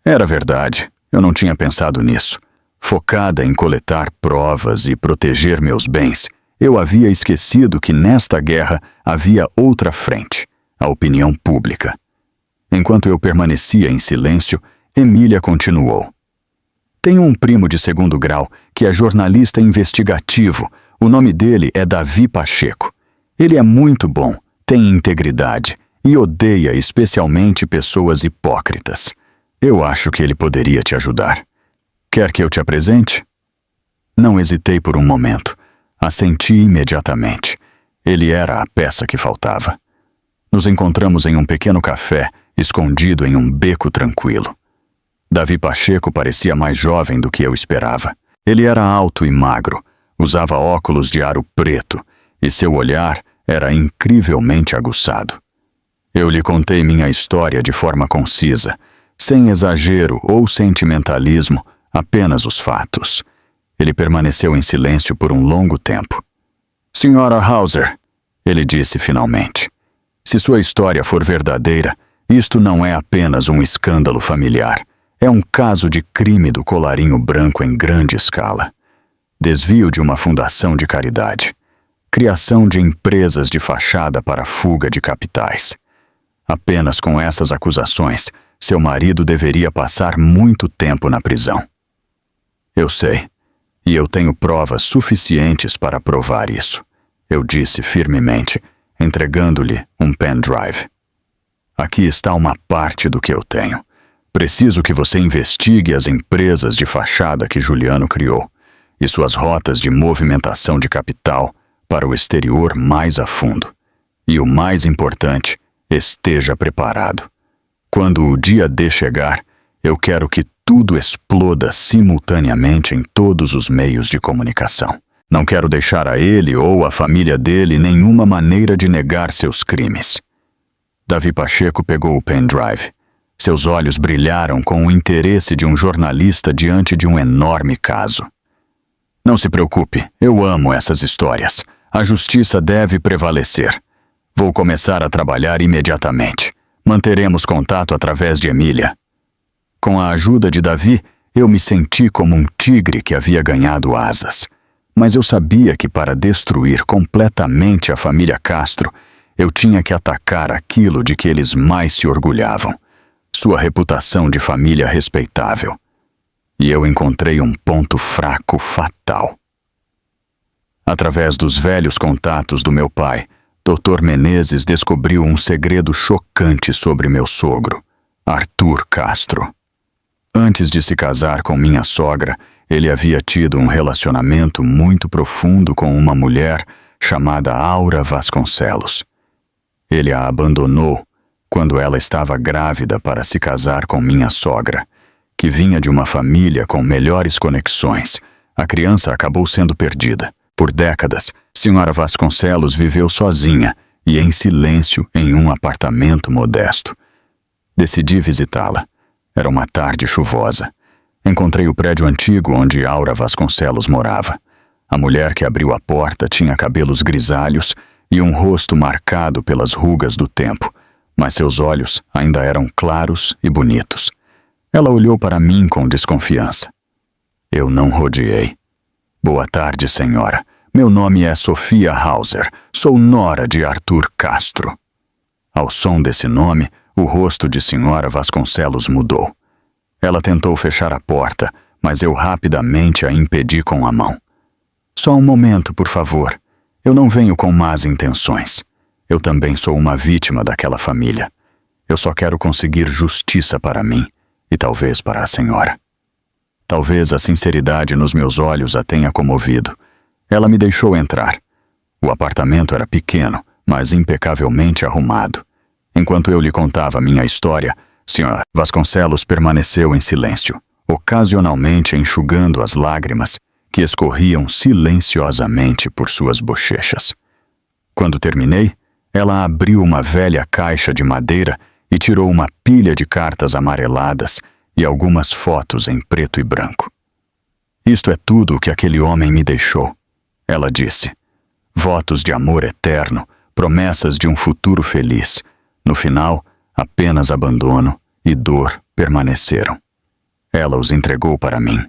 Era verdade, eu não tinha pensado nisso. Focada em coletar provas e proteger meus bens, eu havia esquecido que nesta guerra havia outra frente, a opinião pública. Enquanto eu permanecia em silêncio, Emília continuou. Tenho um primo de 2º grau que é jornalista investigativo. O nome dele é Davi Pacheco. Ele é muito bom, tem integridade e odeia especialmente pessoas hipócritas. Eu acho que ele poderia te ajudar. Quer que eu te apresente? Não hesitei por um momento. Assenti imediatamente. Ele era a peça que faltava. Nos encontramos em um pequeno café, escondido em um beco tranquilo. Davi Pacheco parecia mais jovem do que eu esperava. Ele era alto e magro, usava óculos de aro preto, e seu olhar era incrivelmente aguçado. Eu lhe contei minha história de forma concisa, sem exagero ou sentimentalismo, apenas os fatos. Ele permaneceu em silêncio por um longo tempo. Senhora Hauser, ele disse finalmente, se sua história for verdadeira, isto não é apenas um escândalo familiar. É um caso de crime do colarinho branco em grande escala. Desvio de uma fundação de caridade. Criação de empresas de fachada para fuga de capitais. Apenas com essas acusações, seu marido deveria passar muito tempo na prisão. Eu sei, e eu tenho provas suficientes para provar isso, eu disse firmemente, entregando-lhe um pendrive. Aqui está uma parte do que eu tenho. Preciso que você investigue as empresas de fachada que Juliano criou e suas rotas de movimentação de capital para o exterior mais a fundo. E o mais importante, esteja preparado. Quando o dia D chegar, eu quero que tudo exploda simultaneamente em todos os meios de comunicação. Não quero deixar a ele ou a família dele nenhuma maneira de negar seus crimes. Davi Pacheco pegou o pendrive. Seus olhos brilharam com o interesse de um jornalista diante de um enorme caso. Não se preocupe, eu amo essas histórias. A justiça deve prevalecer. Vou começar a trabalhar imediatamente. Manteremos contato através de Emília. Com a ajuda de Davi, eu me senti como um tigre que havia ganhado asas. Mas eu sabia que para destruir completamente a família Castro, eu tinha que atacar aquilo de que eles mais se orgulhavam. Sua reputação de família respeitável. E eu encontrei um ponto fraco fatal. Através dos velhos contatos do meu pai, Dr. Menezes descobriu um segredo chocante sobre meu sogro, Arthur Castro. Antes de se casar com minha sogra, ele havia tido um relacionamento muito profundo com uma mulher chamada Aura Vasconcelos. Ele a abandonou quando ela estava grávida para se casar com minha sogra, que vinha de uma família com melhores conexões. A criança acabou sendo perdida. Por décadas, Sra. Vasconcelos viveu sozinha e em silêncio em um apartamento modesto. Decidi visitá-la. Era uma tarde chuvosa. Encontrei o prédio antigo onde Aura Vasconcelos morava. A mulher que abriu a porta tinha cabelos grisalhos e um rosto marcado pelas rugas do tempo, mas seus olhos ainda eram claros e bonitos. Ela olhou para mim com desconfiança. Eu não rodeei. Boa tarde, senhora. Meu nome é Sofia Hauser. Sou nora de Arthur Castro. Ao som desse nome, o rosto de Sra. Vasconcelos mudou. Ela tentou fechar a porta, mas eu rapidamente a impedi com a mão. Só um momento, por favor. Eu não venho com más intenções. Eu também sou uma vítima daquela família. Eu só quero conseguir justiça para mim e talvez para a senhora. Talvez a sinceridade nos meus olhos a tenha comovido. Ela me deixou entrar. O apartamento era pequeno, mas impecavelmente arrumado. Enquanto eu lhe contava minha história, Sra. Vasconcelos permaneceu em silêncio, ocasionalmente enxugando as lágrimas que escorriam silenciosamente por suas bochechas. Quando terminei, ela abriu uma velha caixa de madeira e tirou uma pilha de cartas amareladas e algumas fotos em preto e branco. Isto é tudo o que aquele homem me deixou, ela disse. Votos de amor eterno, promessas de um futuro feliz. No final, apenas abandono e dor permaneceram. Ela os entregou para mim.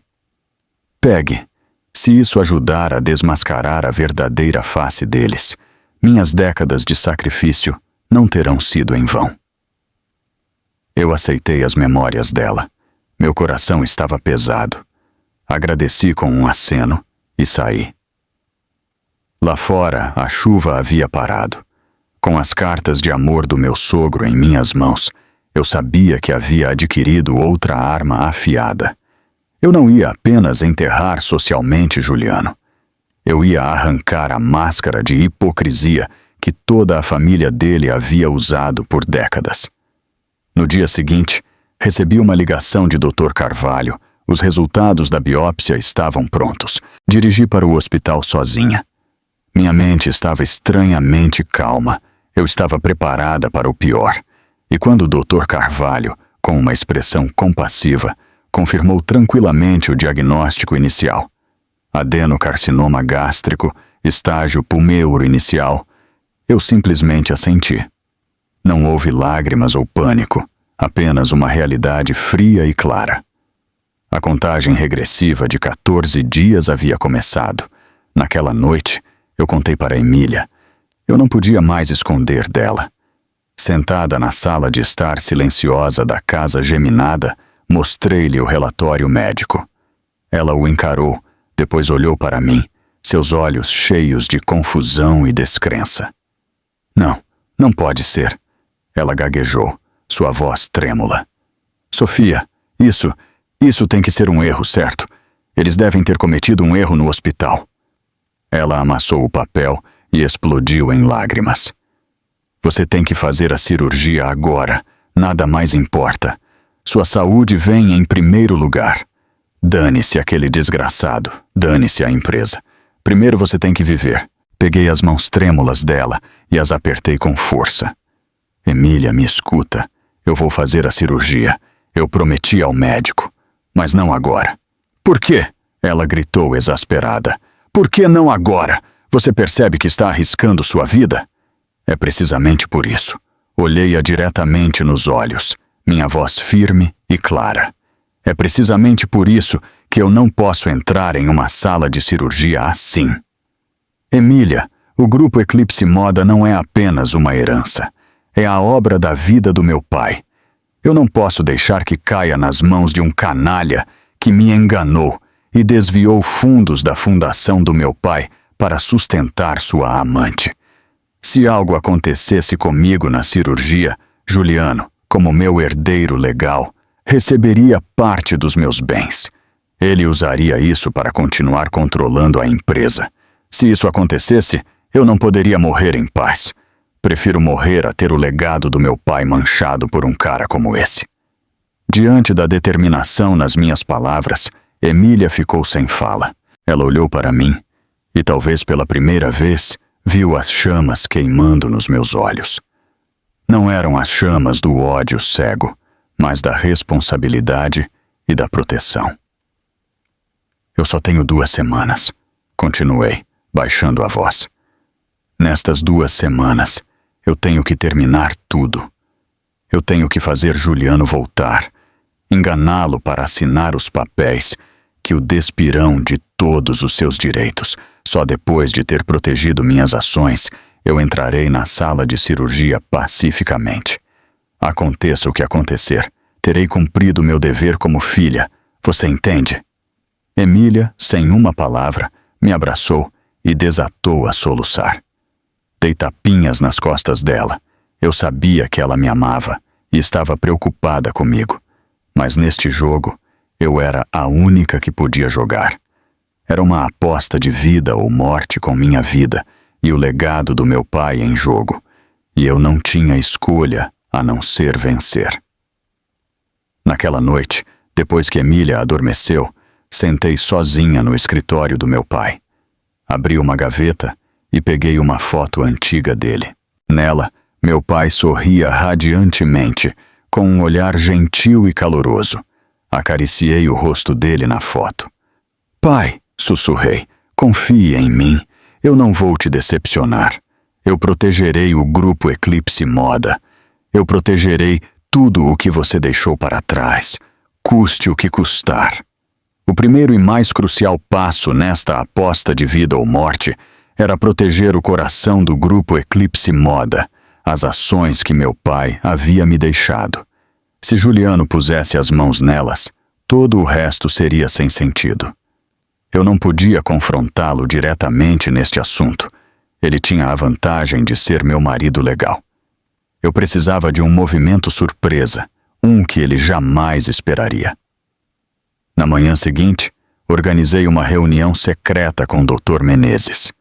Pegue. Se isso ajudar a desmascarar a verdadeira face deles, minhas décadas de sacrifício não terão sido em vão. Eu aceitei as memórias dela. Meu coração estava pesado. Agradeci com um aceno e saí. Lá fora, a chuva havia parado. Com as cartas de amor do meu sogro em minhas mãos, eu sabia que havia adquirido outra arma afiada. Eu não ia apenas enterrar socialmente Juliano. Eu ia arrancar a máscara de hipocrisia que toda a família dele havia usado por décadas. No dia seguinte, recebi uma ligação de Dr. Carvalho. Os resultados da biópsia estavam prontos. Dirigi para o hospital sozinha. Minha mente estava estranhamente calma. Eu estava preparada para o pior. E quando o Dr. Carvalho, com uma expressão compassiva, confirmou tranquilamente o diagnóstico inicial. Adenocarcinoma gástrico, estágio pulmeuro inicial. Eu simplesmente assenti. Não houve lágrimas ou pânico, apenas uma realidade fria e clara. A contagem regressiva de 14 dias havia começado. Naquela noite, eu contei para Emília. Eu não podia mais esconder dela. Sentada na sala de estar silenciosa da casa geminada, mostrei-lhe o relatório médico. Ela o encarou, depois olhou para mim, seus olhos cheios de confusão e descrença. Não, não pode ser. Ela gaguejou, sua voz trêmula. Sofia, isso tem que ser um erro, certo? Eles devem ter cometido um erro no hospital. Ela amassou o papel e explodiu em lágrimas. Você tem que fazer a cirurgia agora. Nada mais importa. Sua saúde vem em primeiro lugar. Dane-se aquele desgraçado. Dane-se a empresa. Primeiro você tem que viver. Peguei as mãos trêmulas dela e as apertei com força. Emília, me escuta. Eu vou fazer a cirurgia. Eu prometi ao médico. Mas não agora. Por quê? Ela gritou exasperada. Por que não agora? Você percebe que está arriscando sua vida? É precisamente por isso. Olhei-a diretamente nos olhos, minha voz firme e clara. É precisamente por isso que eu não posso entrar em uma sala de cirurgia assim. Emília, o Grupo Eclipse Moda não é apenas uma herança. É a obra da vida do meu pai. Eu não posso deixar que caia nas mãos de um canalha que me enganou e desviou fundos da fundação do meu pai para sustentar sua amante. Se algo acontecesse comigo na cirurgia, Juliano, como meu herdeiro legal, receberia parte dos meus bens. Ele usaria isso para continuar controlando a empresa. Se isso acontecesse, eu não poderia morrer em paz. Prefiro morrer a ter o legado do meu pai manchado por um cara como esse. Diante da determinação nas minhas palavras, Emília ficou sem fala. Ela olhou para mim e talvez pela primeira vez viu as chamas queimando nos meus olhos. Não eram as chamas do ódio cego, mas da responsabilidade e da proteção. Eu só tenho 2 semanas, continuei, baixando a voz. Nestas 2 semanas, eu tenho que terminar tudo. Eu tenho que fazer Juliano voltar, enganá-lo para assinar os papéis que o despirão de todos os seus direitos. Só depois de ter protegido minhas ações, eu entrarei na sala de cirurgia pacificamente. Aconteça o que acontecer, terei cumprido meu dever como filha. Você entende? Emília, sem uma palavra, me abraçou e desatou a soluçar. Dei tapinhas nas costas dela. Eu sabia que ela me amava e estava preocupada comigo. Mas neste jogo, eu era a única que podia jogar. Era uma aposta de vida ou morte com minha vida e o legado do meu pai em jogo. E eu não tinha escolha a não ser vencer. Naquela noite, depois que Emília adormeceu, sentei sozinha no escritório do meu pai. Abri uma gaveta e peguei uma foto antiga dele. Nela, meu pai sorria radiantemente, com um olhar gentil e caloroso. Acariciei o rosto dele na foto. Pai, sussurrei, confie em mim. Eu não vou te decepcionar. Eu protegerei o Grupo Eclipse Moda. Eu protegerei tudo o que você deixou para trás, custe o que custar. O primeiro e mais crucial passo nesta aposta de vida ou morte era proteger o coração do Grupo Eclipse Moda, as ações que meu pai havia me deixado. Se Juliano pusesse as mãos nelas, todo o resto seria sem sentido. Eu não podia confrontá-lo diretamente neste assunto. Ele tinha a vantagem de ser meu marido legal. Eu precisava de um movimento surpresa, um que ele jamais esperaria. Na manhã seguinte, organizei uma reunião secreta com o Dr. Menezes.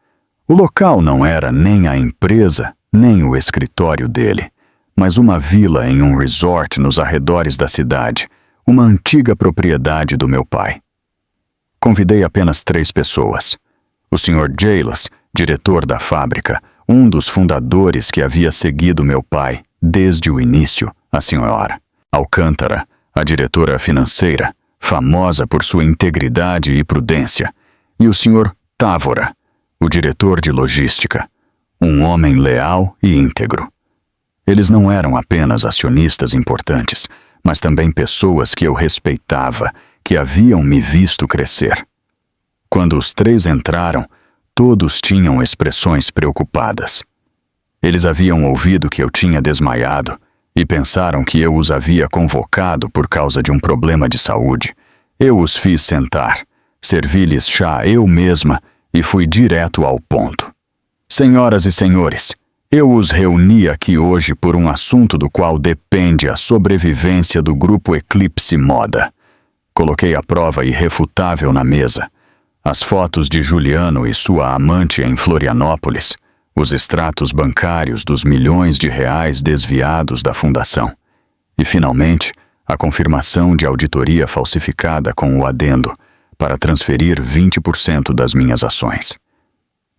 O local não era nem a empresa, nem o escritório dele, mas uma vila em um resort nos arredores da cidade, uma antiga propriedade do meu pai. Convidei apenas 3 pessoas. O Sr. Jailas, diretor da fábrica, um dos fundadores que havia seguido meu pai desde o início, a Sra. Alcântara, a diretora financeira, famosa por sua integridade e prudência, e o Sr. Távora, o diretor de logística, um homem leal e íntegro. Eles não eram apenas acionistas importantes, mas também pessoas que eu respeitava, que haviam me visto crescer. Quando os 3 entraram, todos tinham expressões preocupadas. Eles haviam ouvido que eu tinha desmaiado e pensaram que eu os havia convocado por causa de um problema de saúde. Eu os fiz sentar, servi-lhes chá eu mesma e fui direto ao ponto. Senhoras e senhores, eu os reuni aqui hoje por um assunto do qual depende a sobrevivência do Grupo Eclipse Moda. Coloquei a prova irrefutável na mesa. As fotos de Juliano e sua amante em Florianópolis, os extratos bancários dos milhões de reais desviados da fundação. E, finalmente, a confirmação de auditoria falsificada com o adendo para transferir 20% das minhas ações.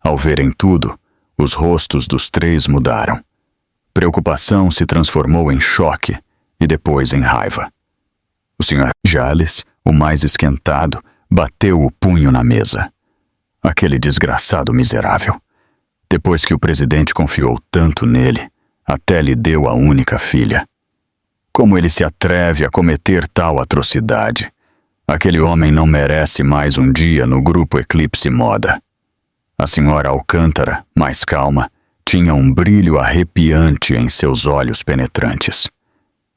Ao verem tudo, os rostos dos 3 mudaram. Preocupação se transformou em choque e depois em raiva. O Sr. Jales, o mais esquentado, bateu o punho na mesa. Aquele desgraçado miserável. Depois que o presidente confiou tanto nele, até lhe deu a única filha. Como ele se atreve a cometer tal atrocidade? Aquele homem não merece mais um dia no Grupo Eclipse Moda. A senhora Alcântara, mais calma, tinha um brilho arrepiante em seus olhos penetrantes.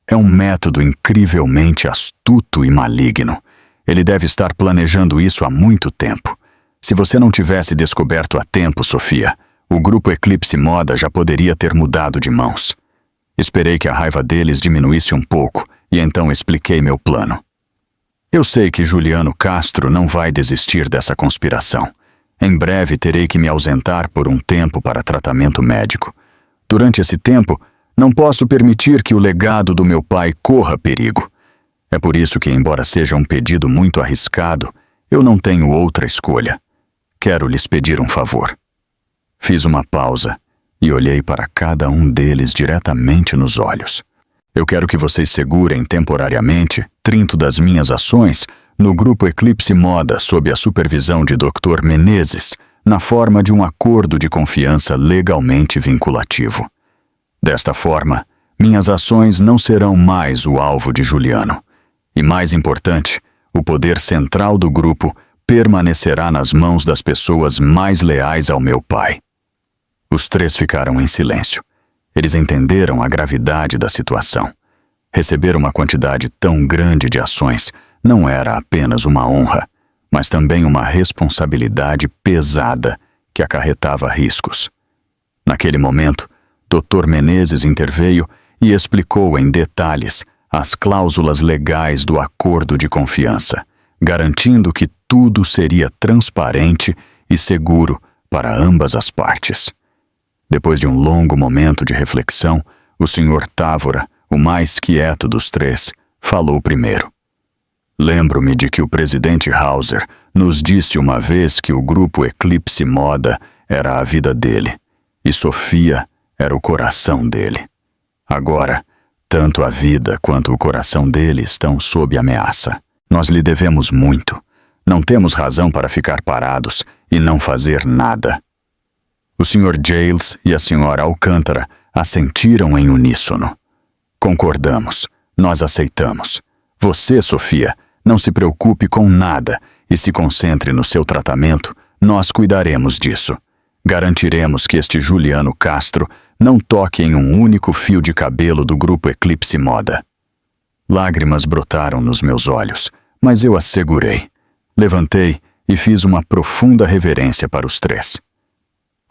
É um método incrivelmente astuto e maligno. Ele deve estar planejando isso há muito tempo. Se você não tivesse descoberto a tempo, Sofia, o Grupo Eclipse Moda já poderia ter mudado de mãos. Esperei que a raiva deles diminuísse um pouco e então expliquei meu plano. Eu sei que Juliano Castro não vai desistir dessa conspiração. Em breve terei que me ausentar por um tempo para tratamento médico. Durante esse tempo, não posso permitir que o legado do meu pai corra perigo. É por isso que, embora seja um pedido muito arriscado, eu não tenho outra escolha. quero lhes pedir um favor. Fiz uma pausa e olhei para cada um deles diretamente nos olhos. Eu quero que vocês segurem temporariamente 30 das minhas ações no Grupo Eclipse Moda sob a supervisão de Dr. Menezes, na forma de um acordo de confiança legalmente vinculativo. Desta forma, minhas ações não serão mais o alvo de Juliano. E mais importante, o poder central do grupo permanecerá nas mãos das pessoas mais leais ao meu pai. Os três ficaram em silêncio. Eles entenderam a gravidade da situação. Receber uma quantidade tão grande de ações não era apenas uma honra, mas também uma responsabilidade pesada que acarretava riscos. Naquele momento, Dr. Menezes interveio e explicou em detalhes as cláusulas legais do acordo de confiança, garantindo que tudo seria transparente e seguro para ambas as partes. Depois de um longo momento de reflexão, o Sr. Távora, o mais quieto dos três, falou primeiro. Lembro-me de que o presidente Hauser nos disse uma vez que o Grupo Eclipse Moda era a vida dele, e Sofia era o coração dele. Agora, tanto a vida quanto o coração dele estão sob ameaça. Nós lhe devemos muito. Não temos razão para ficar parados e não fazer nada. O Sr. Giles e a Sra. Alcântara assentiram em uníssono. Concordamos. Nós aceitamos. Você, Sofia, não se preocupe com nada e se concentre no seu tratamento. Nós cuidaremos disso. Garantiremos que este Juliano Castro não toque em um único fio de cabelo do Grupo Eclipse Moda. Lágrimas brotaram nos meus olhos, mas eu as segurei. Levantei e fiz uma profunda reverência para os três.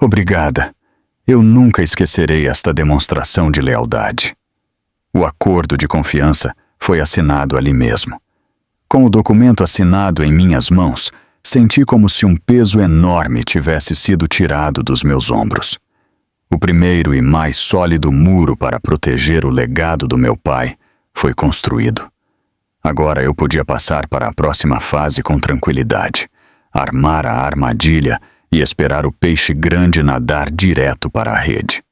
Obrigada. Eu nunca esquecerei esta demonstração de lealdade. O acordo de confiança foi assinado ali mesmo. Com o documento assinado em minhas mãos, senti como se um peso enorme tivesse sido tirado dos meus ombros. O primeiro e mais sólido muro para proteger o legado do meu pai foi construído. Agora eu podia passar para a próxima fase com tranquilidade, armar a armadilha e esperar o peixe grande nadar direto para a rede.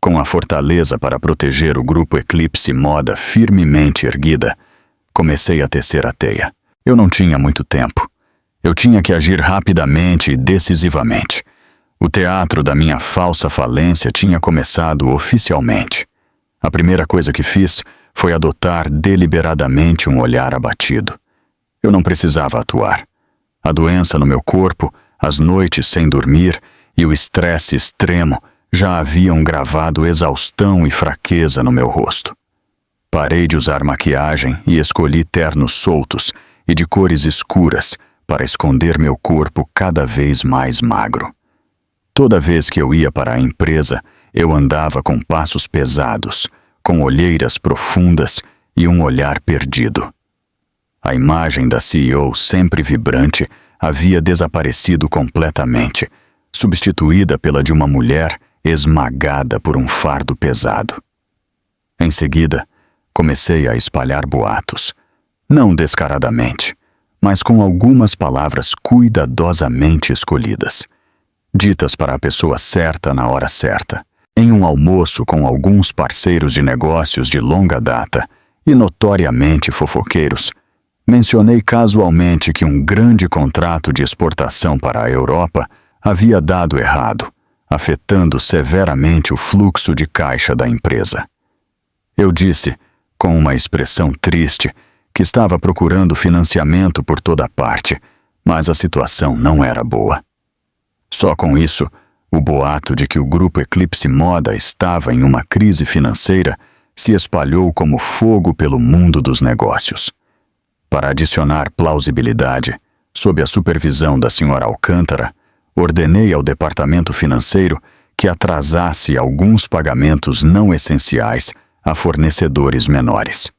Com a fortaleza para proteger o Grupo Eclipse Moda firmemente erguida, comecei a tecer a teia. Eu não tinha muito tempo. Eu tinha que agir rapidamente e decisivamente. O teatro da minha falsa falência tinha começado oficialmente. A primeira coisa que fiz foi adotar deliberadamente um olhar abatido. Eu não precisava atuar. A doença no meu corpo, as noites sem dormir e o estresse extremo já haviam gravado exaustão e fraqueza no meu rosto. Parei de usar maquiagem e escolhi ternos soltos e de cores escuras para esconder meu corpo cada vez mais magro. Toda vez que eu ia para a empresa, eu andava com passos pesados, com olheiras profundas e um olhar perdido. A imagem da CEO sempre vibrante havia desaparecido completamente, substituída pela de uma mulher esmagada por um fardo pesado. Em seguida, comecei a espalhar boatos, não descaradamente, mas com algumas palavras cuidadosamente escolhidas, ditas para a pessoa certa na hora certa, em um almoço com alguns parceiros de negócios de longa data e notoriamente fofoqueiros. Mencionei casualmente que um grande contrato de exportação para a Europa havia dado errado, afetando severamente o fluxo de caixa da empresa. Eu disse, com uma expressão triste, que estava procurando financiamento por toda parte, mas a situação não era boa. Só com isso, o boato de que o Grupo Eclipse Moda estava em uma crise financeira se espalhou como fogo pelo mundo dos negócios. Para adicionar plausibilidade, sob a supervisão da Sra. Alcântara, ordenei ao departamento financeiro que atrasasse alguns pagamentos não essenciais a fornecedores menores.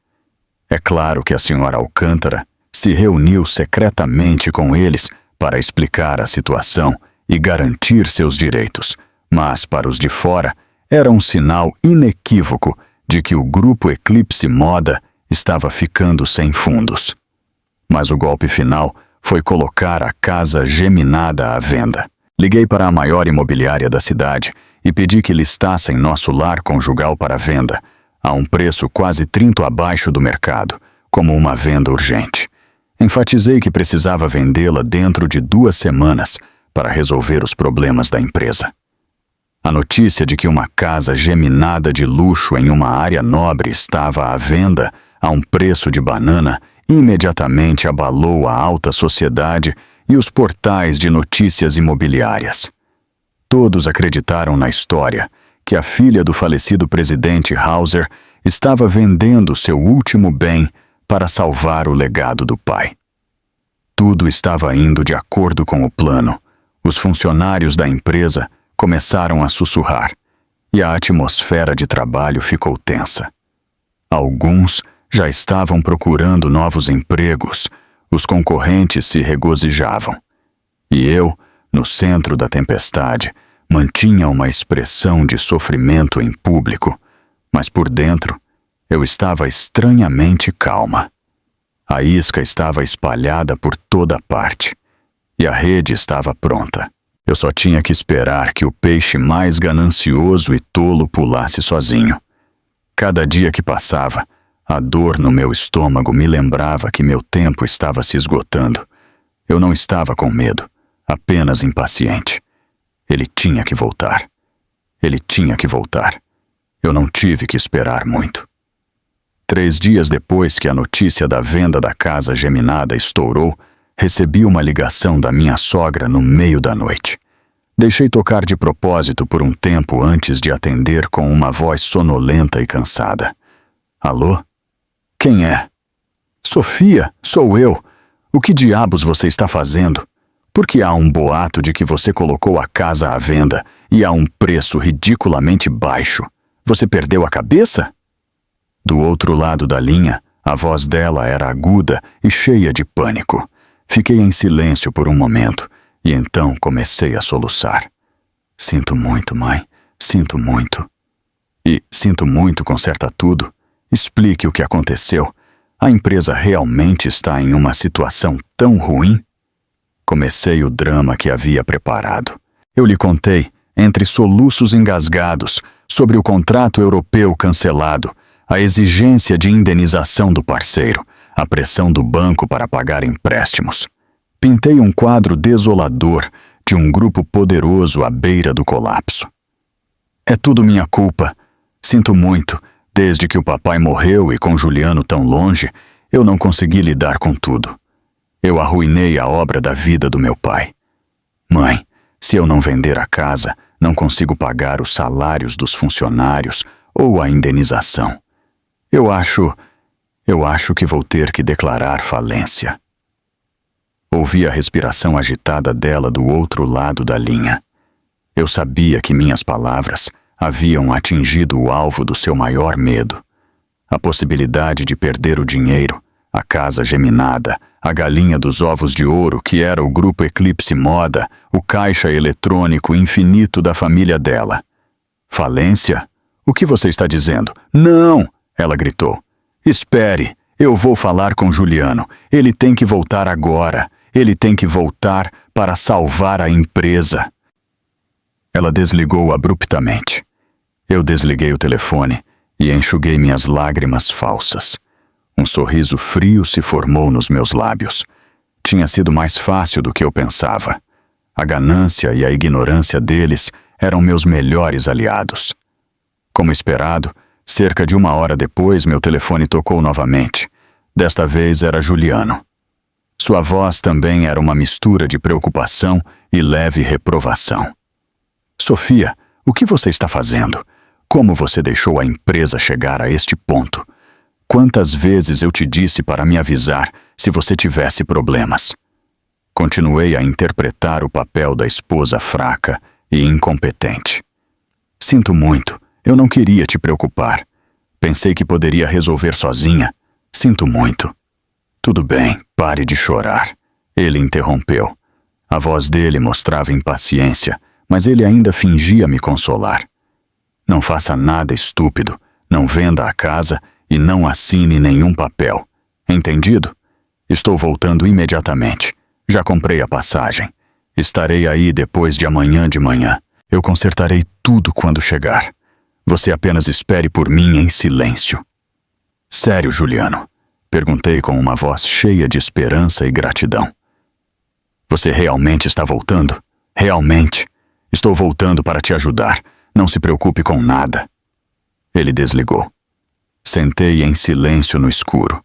É claro que a Sra. Alcântara se reuniu secretamente com eles para explicar a situação e garantir seus direitos, mas para os de fora era um sinal inequívoco de que o Grupo Eclipse Moda estava ficando sem fundos. Mas o golpe final foi colocar a casa geminada à venda. Liguei para a maior imobiliária da cidade e pedi que listassem nosso lar conjugal para venda, a um preço quase 30 abaixo do mercado, como uma venda urgente. Enfatizei que precisava vendê-la dentro de 2 semanas para resolver os problemas da empresa. A notícia de que uma casa geminada de luxo em uma área nobre estava à venda a um preço de banana imediatamente abalou a alta sociedade e os portais de notícias imobiliárias. Todos acreditaram na história que a filha do falecido presidente Hauser estava vendendo seu último bem para salvar o legado do pai. Tudo estava indo de acordo com o plano. Os funcionários da empresa começaram a sussurrar e a atmosfera de trabalho ficou tensa. Alguns já estavam procurando novos empregos, os concorrentes se regozijavam. E eu, no centro da tempestade, mantinha uma expressão de sofrimento em público, mas por dentro eu estava estranhamente calma. A isca estava espalhada por toda parte e a rede estava pronta. Eu só tinha que esperar que o peixe mais ganancioso e tolo pulasse sozinho. Cada dia que passava, a dor no meu estômago me lembrava que meu tempo estava se esgotando. Eu não estava com medo, apenas impaciente. Ele tinha que voltar. Ele tinha que voltar. Eu não tive que esperar muito. 3 dias depois que a notícia da venda da casa geminada estourou, recebi uma ligação da minha sogra no meio da noite. Deixei tocar de propósito por um tempo antes de atender com uma voz sonolenta e cansada. Alô? Quem é? Sofia, sou eu. O que diabos você está fazendo? Por que há um boato de que você colocou a casa à venda e a um preço ridiculamente baixo? Você perdeu a cabeça? Do outro lado da linha, a voz dela era aguda e cheia de pânico. Fiquei em silêncio por um momento e então comecei a soluçar. Sinto muito, mãe. Sinto muito. E sinto muito conserta tudo. Explique o que aconteceu. A empresa realmente está em uma situação tão ruim? Comecei o drama que havia preparado. Eu lhe contei, entre soluços engasgados, sobre o contrato europeu cancelado, a exigência de indenização do parceiro, a pressão do banco para pagar empréstimos. Pintei um quadro desolador de um grupo poderoso à beira do colapso. É tudo minha culpa. Sinto muito. Desde que o papai morreu e com Juliano tão longe, eu não consegui lidar com tudo. Eu arruinei a obra da vida do meu pai. Mãe, se eu não vender a casa, não consigo pagar os salários dos funcionários ou a indenização. Eu acho que vou ter que declarar falência. Ouvi a respiração agitada dela do outro lado da linha. Eu sabia que minhas palavras haviam atingido o alvo do seu maior medo. A possibilidade de perder o dinheiro, a casa geminada, a galinha dos ovos de ouro que era o grupo Eclipse Moda, o caixa eletrônico infinito da família dela. Falência? O que você está dizendo? Não! Ela gritou. Espere, eu vou falar com Juliano. Ele tem que voltar agora. Ele tem que voltar para salvar a empresa. Ela desligou abruptamente. Eu desliguei o telefone e enxuguei minhas lágrimas falsas. Um sorriso frio se formou nos meus lábios. Tinha sido mais fácil do que eu pensava. A ganância e a ignorância deles eram meus melhores aliados. Como esperado, cerca de 1 hora depois, meu telefone tocou novamente. Desta vez era Juliano. Sua voz também era uma mistura de preocupação e leve reprovação. Sofia, o que você está fazendo? Como você deixou a empresa chegar a este ponto? Quantas vezes eu te disse para me avisar se você tivesse problemas? Continuei a interpretar o papel da esposa fraca e incompetente. Sinto muito, eu não queria te preocupar. Pensei que poderia resolver sozinha. Sinto muito. Tudo bem, pare de chorar. Ele interrompeu. A voz dele mostrava impaciência, mas ele ainda fingia me consolar. Não faça nada estúpido, não venda a casa e não assine nenhum papel. Entendido? Estou voltando imediatamente. Já comprei a passagem. Estarei aí depois de amanhã de manhã. Eu consertarei tudo quando chegar. Você apenas espere por mim em silêncio. Sério, Juliano? Perguntei com uma voz cheia de esperança e gratidão. Você realmente está voltando? Realmente. Estou voltando para te ajudar. Não se preocupe com nada. Ele desligou. Sentei em silêncio no escuro.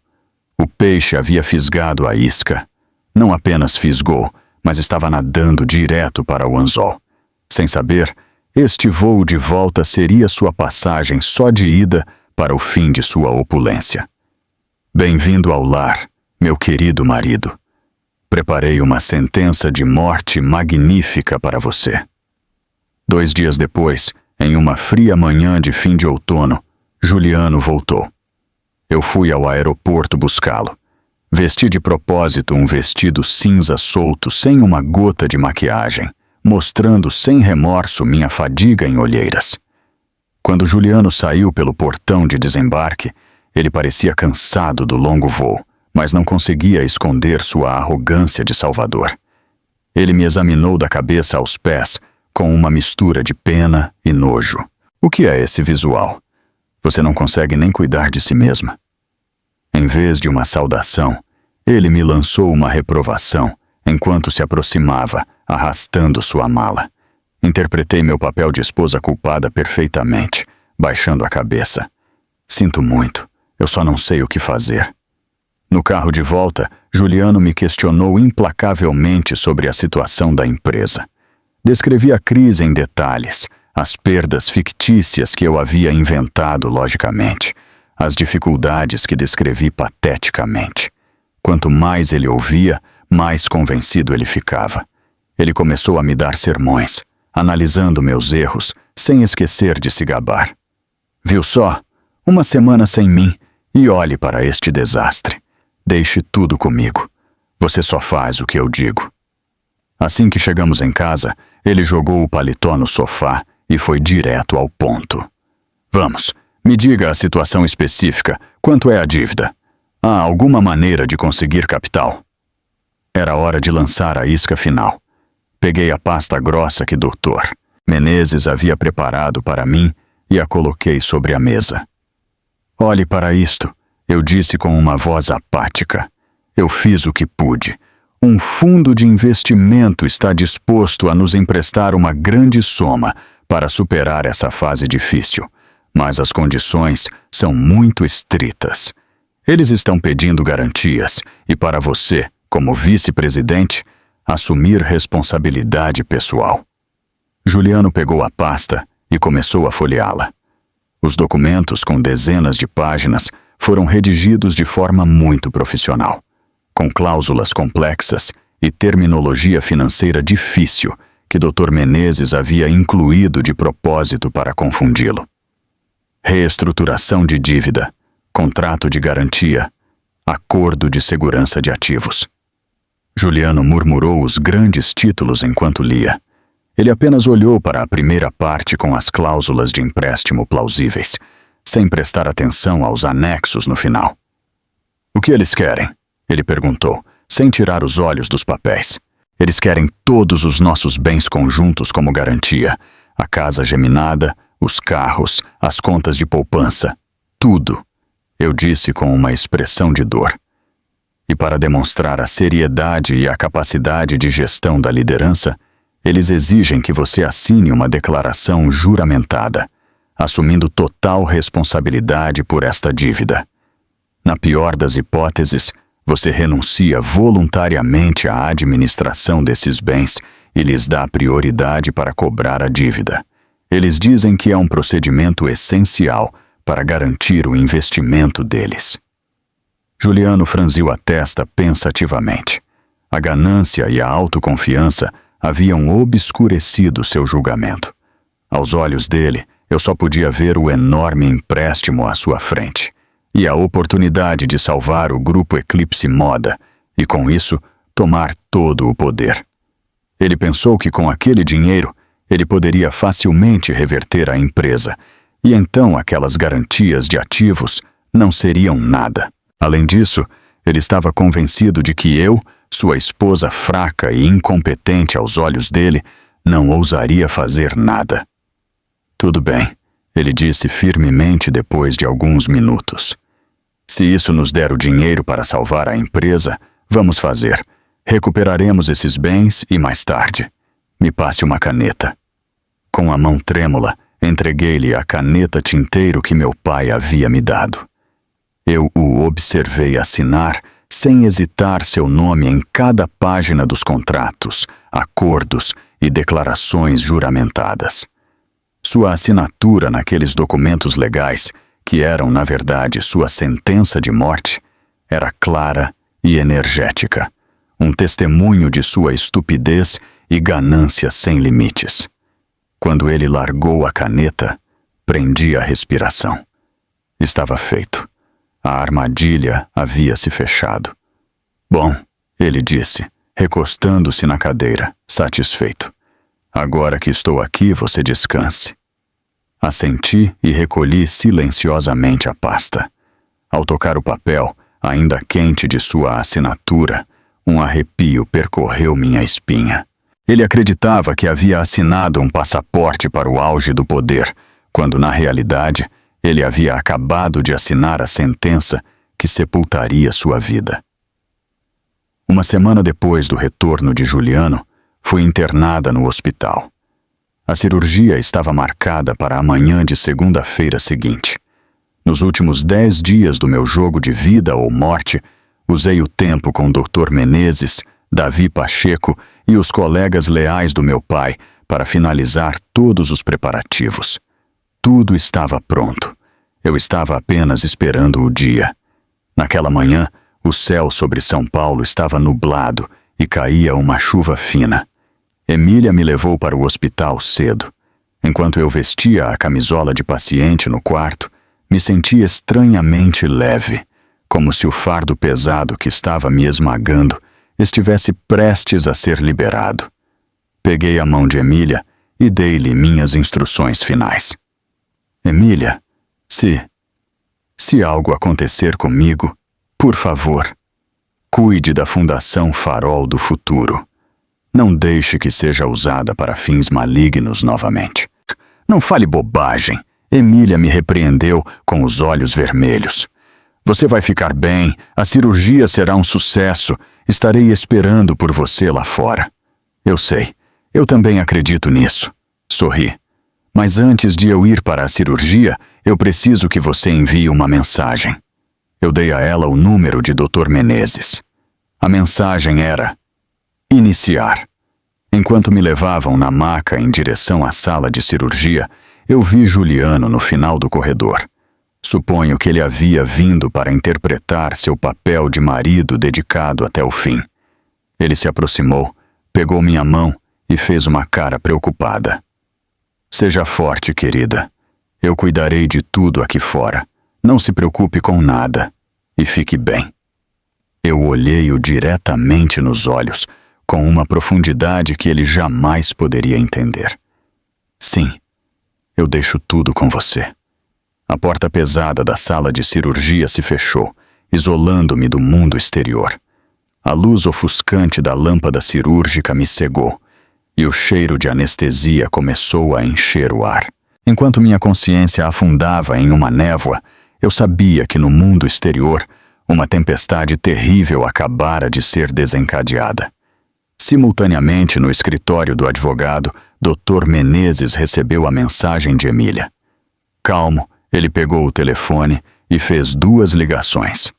O peixe havia fisgado a isca. Não apenas fisgou, mas estava nadando direto para o anzol. Sem saber, este voo de volta seria sua passagem só de ida para o fim de sua opulência. Bem-vindo ao lar, meu querido marido. Preparei uma sentença de morte magnífica para você. 2 dias depois, em uma fria manhã de fim de outono, Juliano voltou. Eu fui ao aeroporto buscá-lo. Vesti de propósito um vestido cinza solto, sem uma gota de maquiagem, mostrando sem remorso minha fadiga em olheiras. Quando Juliano saiu pelo portão de desembarque, ele parecia cansado do longo voo, mas não conseguia esconder sua arrogância de salvador. Ele me examinou da cabeça aos pés, com uma mistura de pena e nojo. O que é esse visual? Você não consegue nem cuidar de si mesma. Em vez de uma saudação, ele me lançou uma reprovação, enquanto se aproximava, arrastando sua mala. Interpretei meu papel de esposa culpada perfeitamente, baixando a cabeça. Sinto muito, eu só não sei o que fazer. No carro de volta, Juliano me questionou implacavelmente sobre a situação da empresa. Descrevi a crise em detalhes, as perdas fictícias que eu havia inventado logicamente, as dificuldades que descrevi pateticamente. Quanto mais ele ouvia, mais convencido ele ficava. Ele começou a me dar sermões, analisando meus erros, sem esquecer de se gabar. Viu só? 1 semana sem mim, e olhe para este desastre. Deixe tudo comigo. Você só faz o que eu digo. Assim que chegamos em casa, ele jogou o paletó no sofá e foi direto ao ponto. Vamos, me diga a situação específica. Quanto é a dívida? Há alguma maneira de conseguir capital? Era hora de lançar a isca final. Peguei a pasta grossa que Dr. Menezes havia preparado para mim e a coloquei sobre a mesa. Olhe para isto, eu disse com uma voz apática. Eu fiz o que pude. Um fundo de investimento está disposto a nos emprestar uma grande soma para superar essa fase difícil, mas as condições são muito estritas. Eles estão pedindo garantias e para você, como vice-presidente, assumir responsabilidade pessoal. Juliano pegou a pasta e começou a folheá-la. Os documentos, com dezenas de páginas, foram redigidos de forma muito profissional, com cláusulas complexas e terminologia financeira difícil que Dr. Menezes havia incluído de propósito para confundi-lo. Reestruturação de dívida, contrato de garantia, acordo de segurança de ativos. Juliano murmurou os grandes títulos enquanto lia. Ele apenas olhou para a primeira parte com as cláusulas de empréstimo plausíveis, sem prestar atenção aos anexos no final. O que eles querem? Ele perguntou, sem tirar os olhos dos papéis. Eles querem todos os nossos bens conjuntos como garantia, a casa geminada, os carros, as contas de poupança, tudo, eu disse com uma expressão de dor. E para demonstrar a seriedade e a capacidade de gestão da liderança, eles exigem que você assine uma declaração juramentada, assumindo total responsabilidade por esta dívida. Na pior das hipóteses, você renuncia voluntariamente à administração desses bens e lhes dá prioridade para cobrar a dívida. Eles dizem que é um procedimento essencial para garantir o investimento deles. Juliano franziu a testa pensativamente. A ganância e a autoconfiança haviam obscurecido seu julgamento. Aos olhos dele, eu só podia ver o enorme empréstimo à sua frente e a oportunidade de salvar o grupo Eclipse Moda e, com isso, tomar todo o poder. Ele pensou que com aquele dinheiro ele poderia facilmente reverter a empresa e então aquelas garantias de ativos não seriam nada. Além disso, ele estava convencido de que eu sua esposa fraca e incompetente aos olhos dele, não ousaria fazer nada. Tudo bem, ele disse firmemente depois de alguns minutos. Se isso nos der o dinheiro para salvar a empresa, vamos fazer. Recuperaremos esses bens e mais tarde. Me passe uma caneta. Com a mão trêmula, entreguei-lhe a caneta tinteiro que meu pai havia me dado. Eu o observei assinar, sem hesitar, seu nome em cada página dos contratos, acordos e declarações juramentadas. Sua assinatura naqueles documentos legais, que eram, na verdade, sua sentença de morte, era clara e energética, um testemunho de sua estupidez e ganância sem limites. Quando ele largou a caneta, prendi a respiração. Estava feito. A armadilha havia se fechado. Bom, ele disse, recostando-se na cadeira, satisfeito. Agora que estou aqui, você descanse. Assenti e recolhi silenciosamente a pasta. Ao tocar o papel, ainda quente de sua assinatura, um arrepio percorreu minha espinha. Ele acreditava que havia assinado um passaporte para o auge do poder, quando, na realidade, ele havia acabado de assinar a sentença que sepultaria sua vida. Uma semana depois do retorno de Juliano, fui internada no hospital. A cirurgia estava marcada para a manhã de segunda-feira seguinte. Nos últimos 10 dias do meu jogo de vida ou morte, usei o tempo com Dr. Menezes, Davi Pacheco e os colegas leais do meu pai para finalizar todos os preparativos. Tudo estava pronto. Eu estava apenas esperando o dia. Naquela manhã, o céu sobre São Paulo estava nublado e caía uma chuva fina. Emília me levou para o hospital cedo. Enquanto eu vestia a camisola de paciente no quarto, me senti estranhamente leve, como se o fardo pesado que estava me esmagando estivesse prestes a ser liberado. Peguei a mão de Emília e dei-lhe minhas instruções finais. Emília, se algo acontecer comigo, por favor, cuide da Fundação Farol do Futuro. Não deixe que seja usada para fins malignos novamente. Não fale bobagem, Emília me repreendeu com os olhos vermelhos. Você vai ficar bem, a cirurgia será um sucesso, estarei esperando por você lá fora. Eu sei, eu também acredito nisso. Sorri. Mas antes de eu ir para a cirurgia, eu preciso que você envie uma mensagem. Eu dei a ela o número de Dr. Menezes. A mensagem era: iniciar. Enquanto me levavam na maca em direção à sala de cirurgia, eu vi Juliano no final do corredor. Suponho que ele havia vindo para interpretar seu papel de marido dedicado até o fim. Ele se aproximou, pegou minha mão e fez uma cara preocupada. Seja forte, querida. Eu cuidarei de tudo aqui fora. Não se preocupe com nada. E fique bem. Eu olhei-o diretamente nos olhos, com uma profundidade que ele jamais poderia entender. Sim, eu deixo tudo com você. A porta pesada da sala de cirurgia se fechou, isolando-me do mundo exterior. A luz ofuscante da lâmpada cirúrgica me cegou, e o cheiro de anestesia começou a encher o ar. Enquanto minha consciência afundava em uma névoa, eu sabia que no mundo exterior, uma tempestade terrível acabara de ser desencadeada. Simultaneamente, no escritório do advogado, Dr. Menezes recebeu a mensagem de Emília. Calmo, ele pegou o telefone e fez 2 ligações.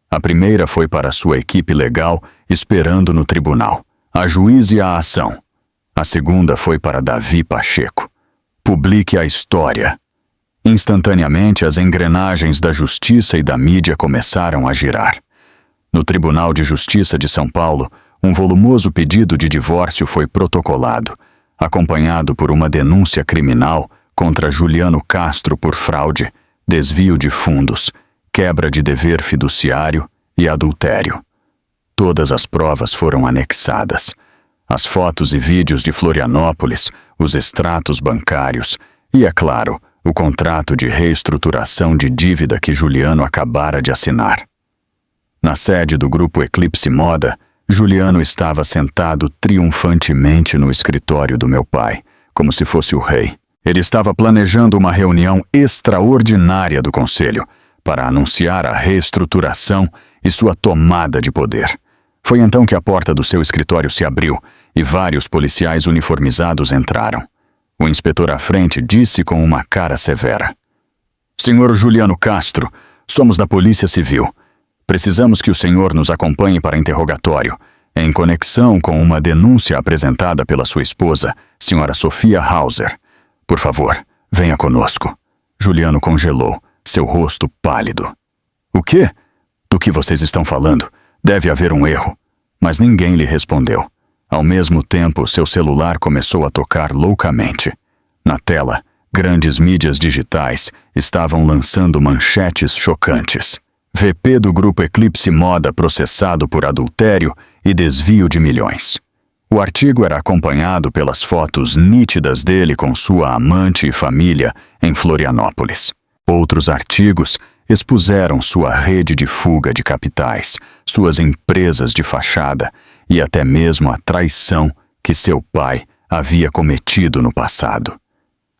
A primeira foi para sua equipe legal, esperando no tribunal. Ajuize a ação. A segunda foi para Davi Pacheco. Publique a história. Instantaneamente, as engrenagens da justiça e da mídia começaram a girar. No Tribunal de Justiça de São Paulo, um volumoso pedido de divórcio foi protocolado, acompanhado por uma denúncia criminal contra Juliano Castro por fraude, desvio de fundos, quebra de dever fiduciário e adultério. Todas as provas foram anexadas. As fotos e vídeos de Florianópolis, os extratos bancários e, é claro, o contrato de reestruturação de dívida que Juliano acabara de assinar. Na sede do Grupo Eclipse Moda, Juliano estava sentado triunfantemente no escritório do meu pai, como se fosse o rei. Ele estava planejando uma reunião extraordinária do conselho para anunciar a reestruturação e sua tomada de poder. Foi então que a porta do seu escritório se abriu e vários policiais uniformizados entraram. O inspetor à frente disse com uma cara severa: "Senhor Juliano Castro, somos da Polícia Civil. Precisamos que o senhor nos acompanhe para interrogatório, em conexão com uma denúncia apresentada pela sua esposa, senhora Sofia Hauser. Por favor, venha conosco." Juliano congelou, seu rosto pálido. "O quê? Do que vocês estão falando? Deve haver um erro." Mas ninguém lhe respondeu. Ao mesmo tempo, seu celular começou a tocar loucamente. Na tela, grandes mídias digitais estavam lançando manchetes chocantes. VP do Grupo Eclipse Moda processado por adultério e desvio de milhões. O artigo era acompanhado pelas fotos nítidas dele com sua amante e família em Florianópolis. Outros artigos expuseram sua rede de fuga de capitais, suas empresas de fachada e até mesmo a traição que seu pai havia cometido no passado.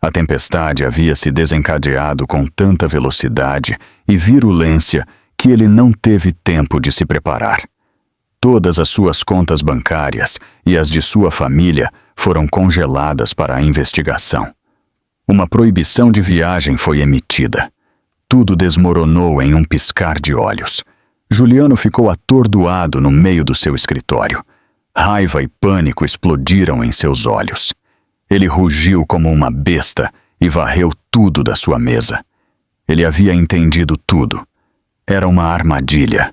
A tempestade havia se desencadeado com tanta velocidade e virulência que ele não teve tempo de se preparar. Todas as suas contas bancárias e as de sua família foram congeladas para a investigação. Uma proibição de viagem foi emitida. Tudo desmoronou em um piscar de olhos. Juliano ficou atordoado no meio do seu escritório. Raiva e pânico explodiram em seus olhos. Ele rugiu como uma besta e varreu tudo da sua mesa. Ele havia entendido tudo. Era uma armadilha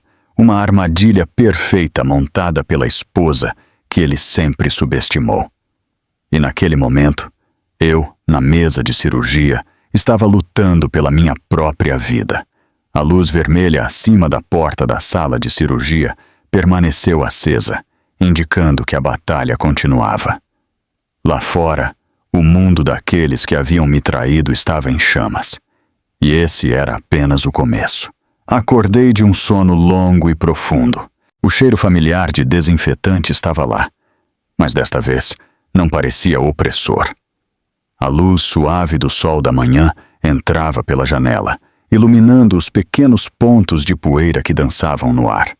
perfeita montada pela esposa que ele sempre subestimou. E naquele momento, eu, na mesa de cirurgia, estava lutando pela minha própria vida. A luz vermelha acima da porta da sala de cirurgia permaneceu acesa, indicando que a batalha continuava. Lá fora, o mundo daqueles que haviam me traído estava em chamas. E esse era apenas o começo. Acordei de um sono longo e profundo. O cheiro familiar de desinfetante estava lá, mas desta vez não parecia opressor. A luz suave do sol da manhã entrava pela janela, iluminando os pequenos pontos de poeira que dançavam no ar.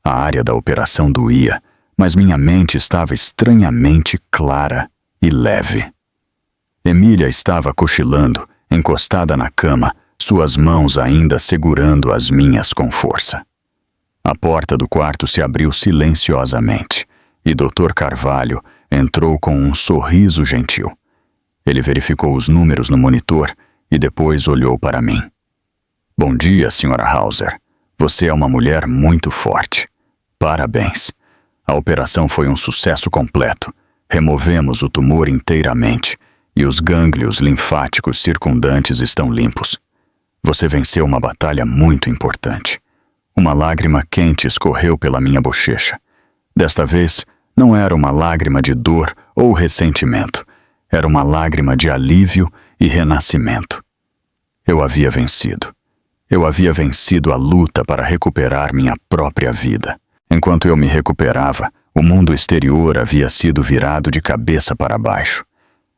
A área da operação doía, mas minha mente estava estranhamente clara e leve. Emília estava cochilando, encostada na cama, suas mãos ainda segurando as minhas com força. A porta do quarto se abriu silenciosamente e Dr. Carvalho entrou com um sorriso gentil. Ele verificou os números no monitor e depois olhou para mim. "Bom dia, Sra. Hauser. Você é uma mulher muito forte. Parabéns. A operação foi um sucesso completo. Removemos o tumor inteiramente e os gânglios linfáticos circundantes estão limpos. Você venceu uma batalha muito importante." Uma lágrima quente escorreu pela minha bochecha. Desta vez, não era uma lágrima de dor ou ressentimento. Era uma lágrima de alívio e renascimento. Eu havia vencido. Eu havia vencido a luta para recuperar minha própria vida. Enquanto eu me recuperava, o mundo exterior havia sido virado de cabeça para baixo.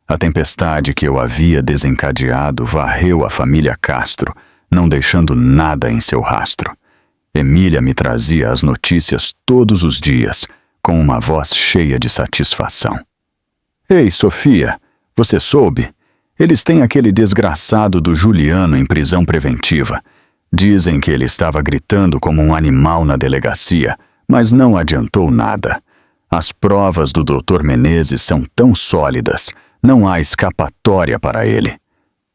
A tempestade que eu havia desencadeado varreu a família Castro, não deixando nada em seu rastro. Emília me trazia as notícias todos os dias, com uma voz cheia de satisfação. "Ei, Sofia, você soube? Eles têm aquele desgraçado do Juliano em prisão preventiva. Dizem que ele estava gritando como um animal na delegacia, mas não adiantou nada. As provas do Dr. Menezes são tão sólidas, não há escapatória para ele.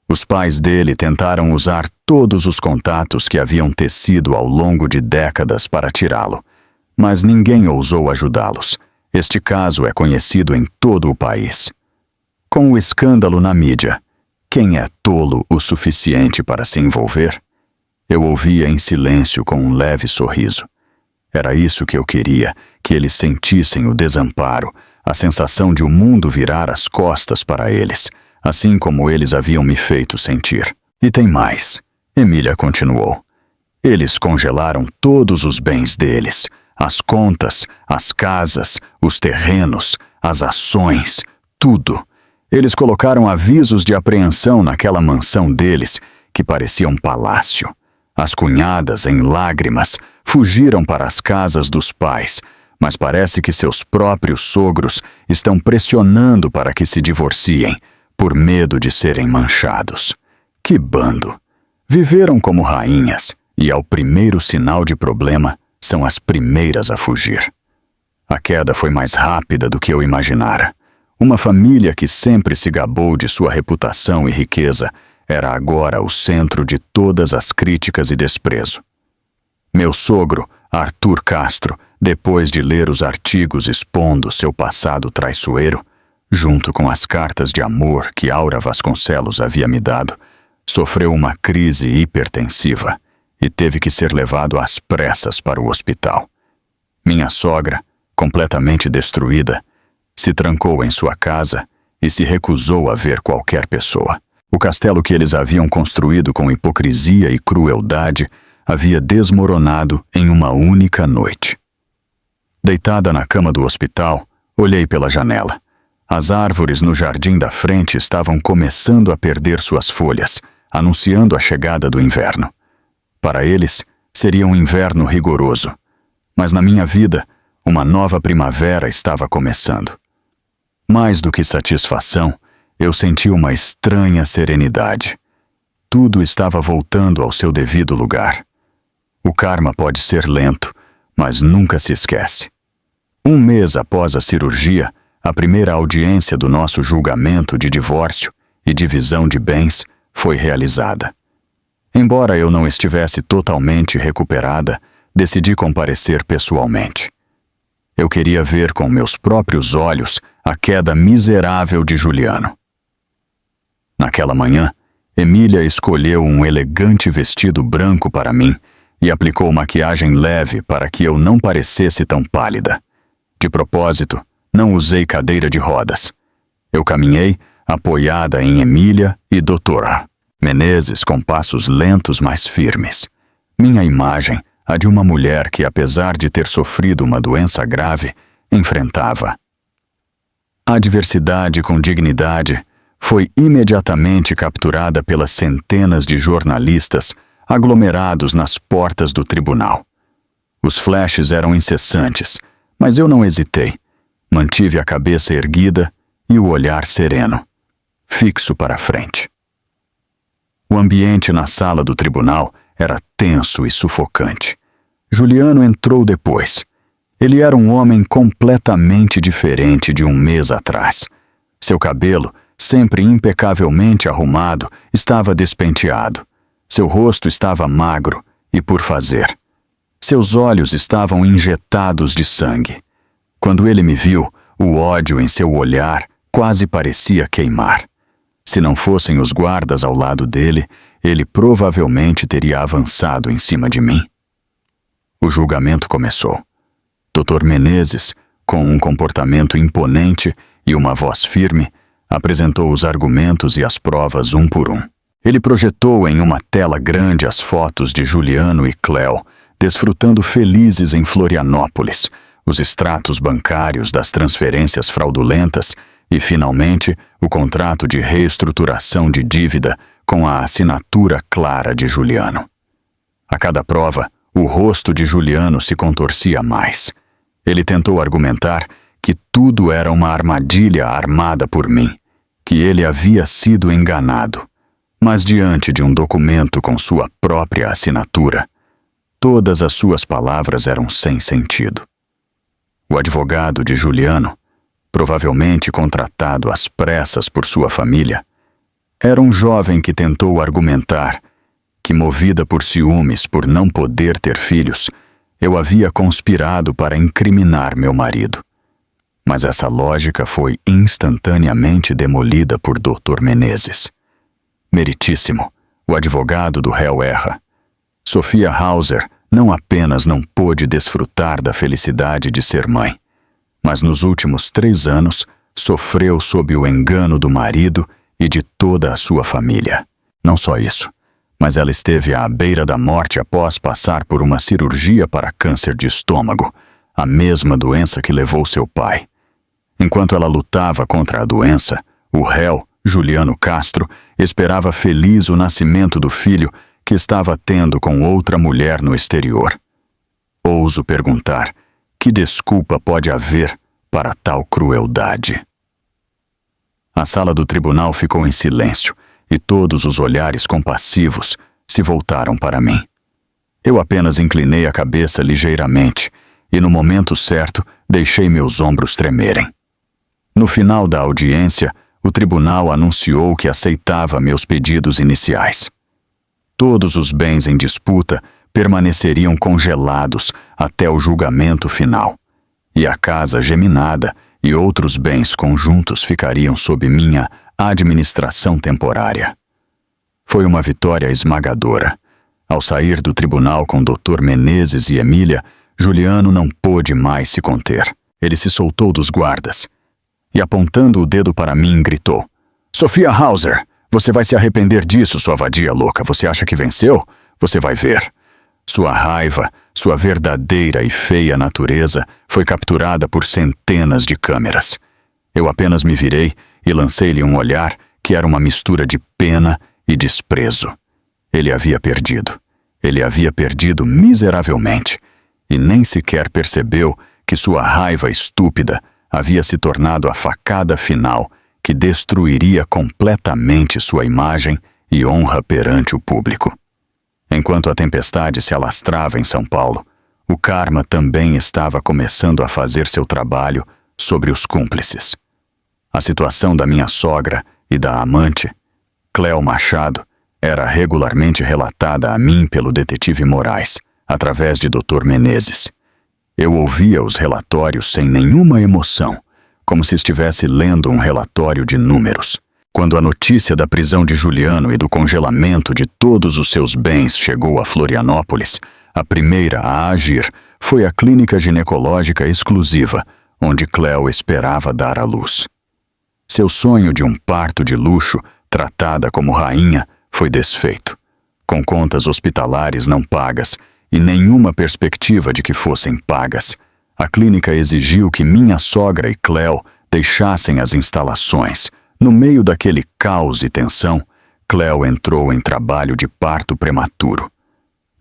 Os pais dele tentaram usar todos os contatos que haviam tecido ao longo de décadas para tirá-lo, mas ninguém ousou ajudá-los. Este caso é conhecido em todo o país. Com o escândalo na mídia, quem é tolo o suficiente para se envolver?" Eu ouvia em silêncio com um leve sorriso. Era isso que eu queria, que eles sentissem o desamparo, a sensação de o mundo virar as costas para eles, assim como eles haviam me feito sentir. "E tem mais", Emília continuou. "Eles congelaram todos os bens deles, As contas, as casas, os terrenos, as ações, tudo. Eles colocaram avisos de apreensão naquela mansão deles, que parecia um palácio. As cunhadas, em lágrimas, fugiram para as casas dos pais, mas parece que seus próprios sogros estão pressionando para que se divorciem, por medo de serem manchados. Que bando! Viveram como rainhas, e ao primeiro sinal de problema, são as primeiras a fugir. A queda foi mais rápida do que eu imaginara. Uma família que sempre se gabou de sua reputação e riqueza era agora o centro de todas as críticas e desprezo. Meu sogro, Arthur Castro, depois de ler os artigos expondo seu passado traiçoeiro, junto com as cartas de amor que Aura Vasconcelos havia me dado, sofreu uma crise hipertensiva e teve que ser levado às pressas para o hospital. Minha sogra, completamente destruída, se trancou em sua casa e se recusou a ver qualquer pessoa. O castelo que eles haviam construído com hipocrisia e crueldade havia desmoronado em uma única noite. Deitada na cama do hospital, olhei pela janela. As árvores no jardim da frente estavam começando a perder suas folhas, anunciando a chegada do inverno. Para eles, seria um inverno rigoroso, mas na minha vida, uma nova primavera estava começando. Mais do que satisfação, eu senti uma estranha serenidade. Tudo estava voltando ao seu devido lugar. O karma pode ser lento, mas nunca se esquece. Um mês após a cirurgia, a primeira audiência do nosso julgamento de divórcio e divisão de bens foi realizada. Embora eu não estivesse totalmente recuperada, decidi comparecer pessoalmente. Eu queria ver com meus próprios olhos a queda miserável de Juliano. Naquela manhã, Emília escolheu um elegante vestido branco para mim e aplicou maquiagem leve para que eu não parecesse tão pálida. De propósito, não usei cadeira de rodas. Eu caminhei apoiada em Emília e Doutora Menezes com passos lentos, mas firmes. Minha imagem, a de uma mulher que, apesar de ter sofrido uma doença grave, enfrentava a adversidade com dignidade, foi imediatamente capturada pelas centenas de jornalistas aglomerados nas portas do tribunal. Os flashes eram incessantes, mas eu não hesitei. Mantive a cabeça erguida e o olhar sereno, fixo para a frente. O ambiente na sala do tribunal era tenso e sufocante. Juliano entrou depois. Ele era um homem completamente diferente de um mês atrás. Seu cabelo, sempre impecavelmente arrumado, estava despenteado. Seu rosto estava magro e por fazer. Seus olhos estavam injetados de sangue. Quando ele me viu, o ódio em seu olhar quase parecia queimar. Se não fossem os guardas ao lado dele, ele provavelmente teria avançado em cima de mim. O julgamento começou. Dr. Menezes, com um comportamento imponente e uma voz firme, apresentou os argumentos e as provas um por um. Ele projetou em uma tela grande as fotos de Juliano e Cléo, desfrutando felizes em Florianópolis, os extratos bancários das transferências fraudulentas e, finalmente, o contrato de reestruturação de dívida com a assinatura clara de Juliano. A cada prova, o rosto de Juliano se contorcia mais. Ele tentou argumentar que tudo era uma armadilha armada por mim, que ele havia sido enganado. Mas diante de um documento com sua própria assinatura, todas as suas palavras eram sem sentido. O advogado de Juliano, provavelmente contratado às pressas por sua família, era um jovem que tentou argumentar que, movida por ciúmes por não poder ter filhos, eu havia conspirado para incriminar meu marido. Mas essa lógica foi instantaneamente demolida por Dr. Menezes. Meritíssimo, o advogado do réu erra. Sofia Hauser não apenas não pôde desfrutar da felicidade de ser mãe, mas nos últimos 3 anos sofreu sob o engano do marido e de toda a sua família. Não só isso, mas ela esteve à beira da morte após passar por uma cirurgia para câncer de estômago, a mesma doença que levou seu pai. Enquanto ela lutava contra a doença, o réu, Juliano Castro, esperava feliz o nascimento do filho que estava tendo com outra mulher no exterior. Ouso perguntar, que desculpa pode haver para tal crueldade? A sala do tribunal ficou em silêncio e todos os olhares compassivos se voltaram para mim. Eu apenas inclinei a cabeça ligeiramente e, no momento certo, deixei meus ombros tremerem. No final da audiência, o tribunal anunciou que aceitava meus pedidos iniciais. Todos os bens em disputa permaneceriam congelados até o julgamento final, e a casa geminada e outros bens conjuntos ficariam sob minha administração temporária. Foi uma vitória esmagadora. Ao sair do tribunal com Dr. Menezes e Emília, Juliano não pôde mais se conter. Ele se soltou dos guardas e, apontando o dedo para mim, gritou: "Sophia Hauser, você vai se arrepender disso, sua vadia louca. Você acha que venceu? Você vai ver." Sua raiva, sua verdadeira e feia natureza foi capturada por centenas de câmeras. Eu apenas me virei e lancei-lhe um olhar que era uma mistura de pena e desprezo. Ele havia perdido. Ele havia perdido miseravelmente e nem sequer percebeu que sua raiva estúpida havia se tornado a facada final que destruiria completamente sua imagem e honra perante o público. Enquanto a tempestade se alastrava em São Paulo, o karma também estava começando a fazer seu trabalho sobre os cúmplices. A situação da minha sogra e da amante, Cléo Machado, era regularmente relatada a mim pelo detetive Moraes, através de Dr. Menezes. Eu ouvia os relatórios sem nenhuma emoção, como se estivesse lendo um relatório de números. Quando a notícia da prisão de Juliano e do congelamento de todos os seus bens chegou a Florianópolis, a primeira a agir foi a clínica ginecológica exclusiva, onde Cléo esperava dar à luz. Seu sonho de um parto de luxo, tratada como rainha, foi desfeito, com contas hospitalares não pagas e nenhuma perspectiva de que fossem pagas. A clínica exigiu que minha sogra e Cléo deixassem as instalações. No meio daquele caos e tensão, Cléo entrou em trabalho de parto prematuro.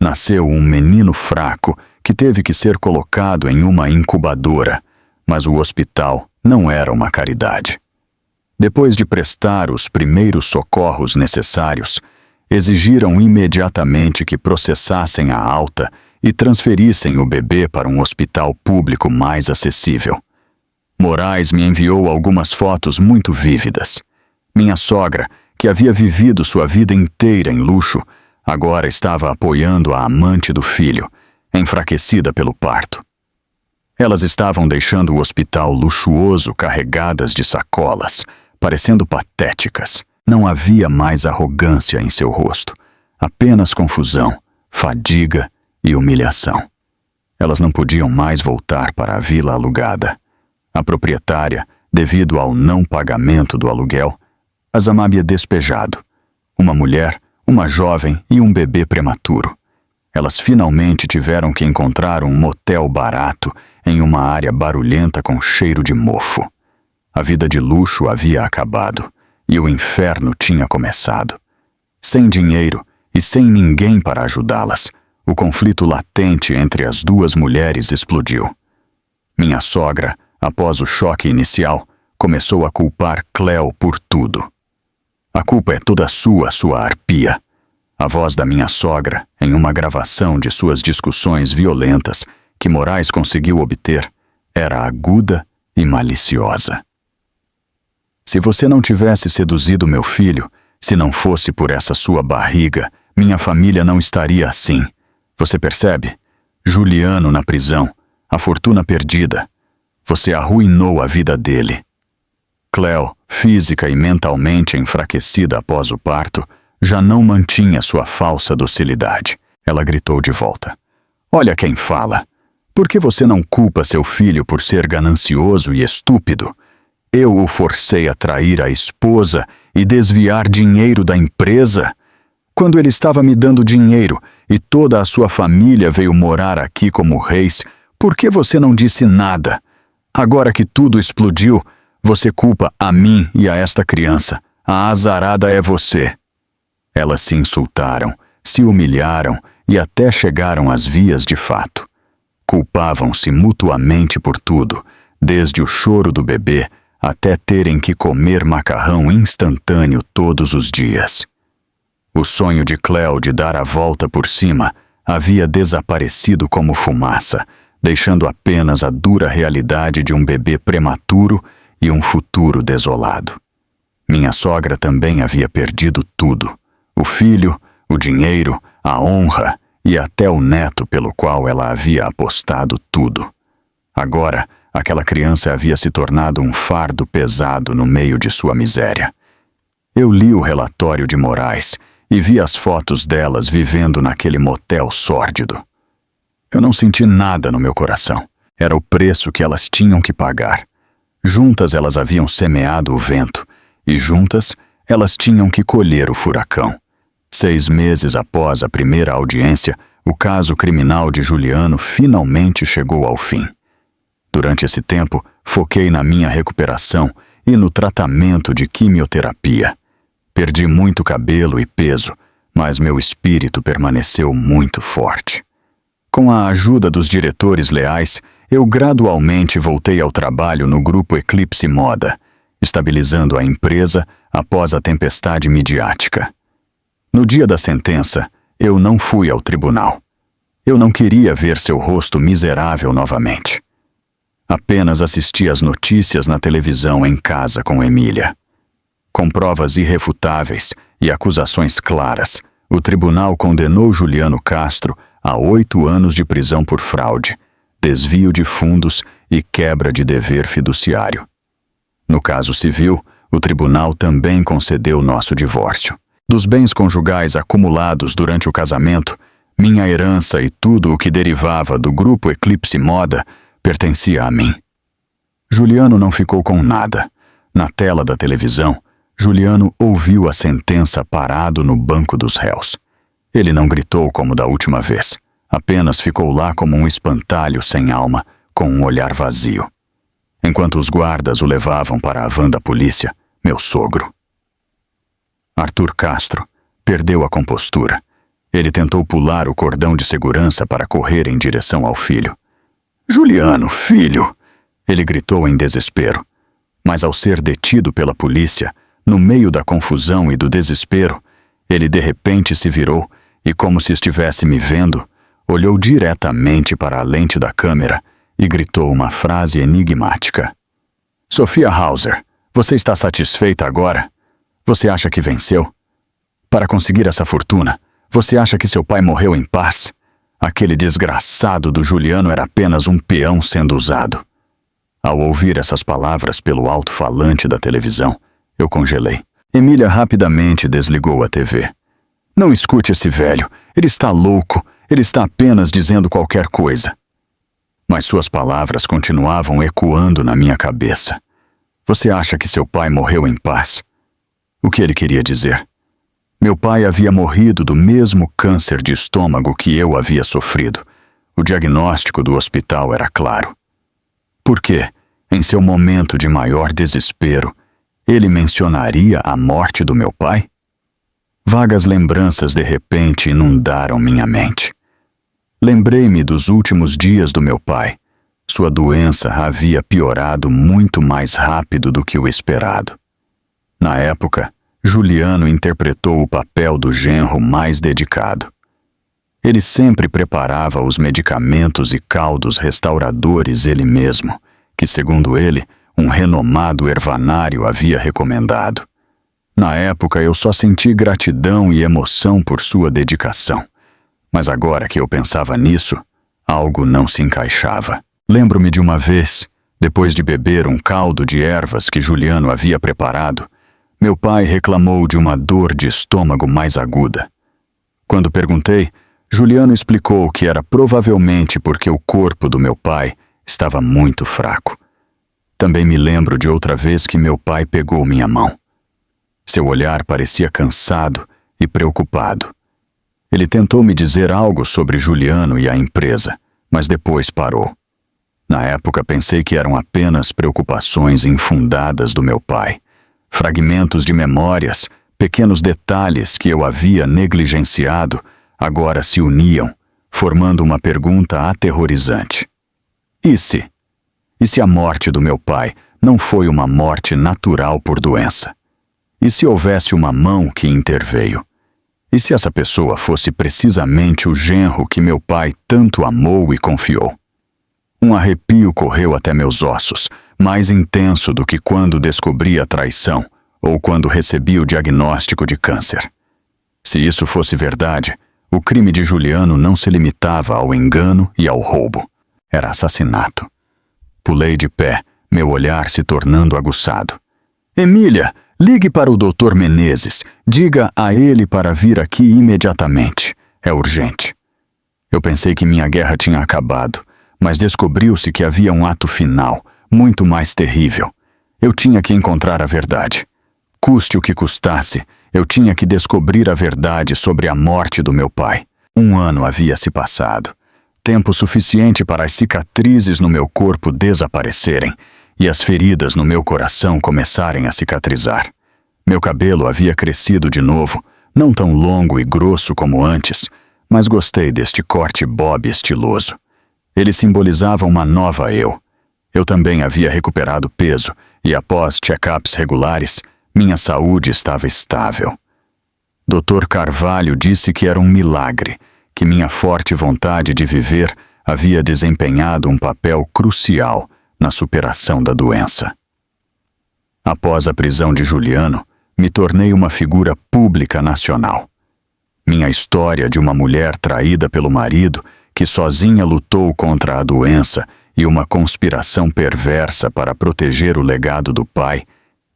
Nasceu um menino fraco que teve que ser colocado em uma incubadora, mas o hospital não era uma caridade. Depois de prestar os primeiros socorros necessários, exigiram imediatamente que processassem a alta e transferissem o bebê para um hospital público mais acessível. Moraes me enviou algumas fotos muito vívidas. Minha sogra, que havia vivido sua vida inteira em luxo, agora estava apoiando a amante do filho, enfraquecida pelo parto. Elas estavam deixando o hospital luxuoso carregadas de sacolas, parecendo patéticas. Não havia mais arrogância em seu rosto, apenas confusão, fadiga e humilhação. Elas não podiam mais voltar para a vila alugada. A proprietária, devido ao não pagamento do aluguel, as havia despejado. Uma mulher, uma jovem e um bebê prematuro. Elas finalmente tiveram que encontrar um motel barato em uma área barulhenta com cheiro de mofo. A vida de luxo havia acabado e o inferno tinha começado. Sem dinheiro e sem ninguém para ajudá-las, o conflito latente entre as duas mulheres explodiu. Minha sogra, após o choque inicial, começou a culpar Cléo por tudo. "A culpa é toda sua arpia." A voz da minha sogra, em uma gravação de suas discussões violentas que Moraes conseguiu obter, era aguda e maliciosa. "Se você não tivesse seduzido meu filho, se não fosse por essa sua barriga, minha família não estaria assim. Você percebe? Juliano na prisão, a fortuna perdida. Você arruinou a vida dele." Cléo, física e mentalmente enfraquecida após o parto, já não mantinha sua falsa docilidade. Ela gritou de volta: "Olha quem fala! Por que você não culpa seu filho por ser ganancioso e estúpido? Eu o forcei a trair a esposa e desviar dinheiro da empresa. Quando ele estava me dando dinheiro e toda a sua família veio morar aqui como reis, Por que você não disse nada? Agora que tudo explodiu, você culpa a mim e a esta criança. A azarada é você. Elas se insultaram, se humilharam e até chegaram às vias de fato. Culpavam-se mutuamente por tudo, desde o choro do bebê até terem que comer macarrão instantâneo todos os dias. O sonho de Cleo de dar a volta por cima havia desaparecido como fumaça, deixando apenas a dura realidade de um bebê prematuro e um futuro desolado. Minha sogra também havia perdido tudo: o filho, o dinheiro, a honra e até o neto pelo qual ela havia apostado tudo. Agora, aquela criança havia se tornado um fardo pesado no meio de sua miséria. Eu li o relatório de Moraes e vi as fotos delas vivendo naquele motel sórdido. Eu não senti nada no meu coração. Era o preço que elas tinham que pagar. Juntas elas haviam semeado o vento, e juntas elas tinham que colher o furacão. 6 meses após a primeira audiência, o caso criminal de Juliano finalmente chegou ao fim. Durante esse tempo, foquei na minha recuperação e no tratamento de quimioterapia. Perdi muito cabelo e peso, mas meu espírito permaneceu muito forte. Com a ajuda dos diretores leais, eu gradualmente voltei ao trabalho no grupo Eclipse Moda, estabilizando a empresa após a tempestade midiática. No dia da sentença, eu não fui ao tribunal. Eu não queria ver seu rosto miserável novamente. Apenas assisti às notícias na televisão em casa com Emília. Com provas irrefutáveis e acusações claras, o tribunal condenou Juliano Castro a 8 anos de prisão por fraude, desvio de fundos e quebra de dever fiduciário. No caso civil, o tribunal também concedeu nosso divórcio. Dos bens conjugais acumulados durante o casamento, minha herança e tudo o que derivava do grupo Eclipse Moda pertencia a mim. Juliano não ficou com nada. Na tela da televisão, Juliano ouviu a sentença parado no banco dos réus. Ele não gritou como da última vez, apenas ficou lá como um espantalho sem alma, com um olhar vazio. Enquanto os guardas o levavam para a van da polícia, meu sogro. Arthur Castro perdeu a compostura. Ele tentou pular o cordão de segurança para correr em direção ao filho. "Juliano, filho!" ele gritou em desespero. Mas ao ser detido pela polícia, no meio da confusão e do desespero, ele de repente se virou e, como se estivesse me vendo, olhou diretamente para a lente da câmera e gritou uma frase enigmática. "Sophia Hauser, você está satisfeita agora? Você acha que venceu? Para conseguir essa fortuna, você acha que seu pai morreu em paz? Aquele desgraçado do Juliano era apenas um peão sendo usado." Ao ouvir essas palavras pelo alto-falante da televisão, eu congelei. Emília rapidamente desligou a TV. "Não escute esse velho. Ele está louco. Ele está apenas dizendo qualquer coisa." Mas suas palavras continuavam ecoando na minha cabeça. "Você acha que seu pai morreu em paz?" O que ele queria dizer? Meu pai havia morrido do mesmo câncer de estômago que eu havia sofrido. O diagnóstico do hospital era claro. Por que, em seu momento de maior desespero, ele mencionaria a morte do meu pai? Vagas lembranças de repente inundaram minha mente. Lembrei-me dos últimos dias do meu pai. Sua doença havia piorado muito mais rápido do que o esperado. Na época, Juliano interpretou o papel do genro mais dedicado. Ele sempre preparava os medicamentos e caldos restauradores ele mesmo, que, segundo ele, um renomado ervanário havia recomendado. Na época, eu só senti gratidão e emoção por sua dedicação. Mas agora que eu pensava nisso, algo não se encaixava. Lembro-me de uma vez, depois de beber um caldo de ervas que Juliano havia preparado, meu pai reclamou de uma dor de estômago mais aguda. Quando perguntei, Juliano explicou que era provavelmente porque o corpo do meu pai estava muito fraco. Também me lembro de outra vez que meu pai pegou minha mão. Seu olhar parecia cansado e preocupado. Ele tentou me dizer algo sobre Juliano e a empresa, mas depois parou. Na época pensei que eram apenas preocupações infundadas do meu pai, fragmentos de memórias, pequenos detalhes que eu havia negligenciado, agora se uniam, formando uma pergunta aterrorizante. E se? E se a morte do meu pai não foi uma morte natural por doença? E se houvesse uma mão que interveio? E se essa pessoa fosse precisamente o genro que meu pai tanto amou e confiou? Um arrepio correu até meus ossos, mais intenso do que quando descobri a traição ou quando recebi o diagnóstico de câncer. Se isso fosse verdade, o crime de Juliano não se limitava ao engano e ao roubo. Era assassinato. Pulei de pé, meu olhar se tornando aguçado. Emília, ligue para o Dr. Menezes. Diga a ele para vir aqui imediatamente. É urgente. Eu pensei que minha guerra tinha acabado, mas descobriu-se que havia um ato final, muito mais terrível. Eu tinha que encontrar a verdade. Custe o que custasse, eu tinha que descobrir a verdade sobre a morte do meu pai. 1 ano havia se passado. Tempo suficiente para as cicatrizes no meu corpo desaparecerem e as feridas no meu coração começarem a cicatrizar. Meu cabelo havia crescido de novo, não tão longo e grosso como antes, mas gostei deste corte bob estiloso. Ele simbolizava uma nova eu. Eu também havia recuperado peso e, após check-ups regulares, minha saúde estava estável. Dr. Carvalho disse que era um milagre, que minha forte vontade de viver havia desempenhado um papel crucial na superação da doença. Após a prisão de Juliano, me tornei uma figura pública nacional. Minha história de uma mulher traída pelo marido, que sozinha lutou contra a doença e uma conspiração perversa para proteger o legado do pai,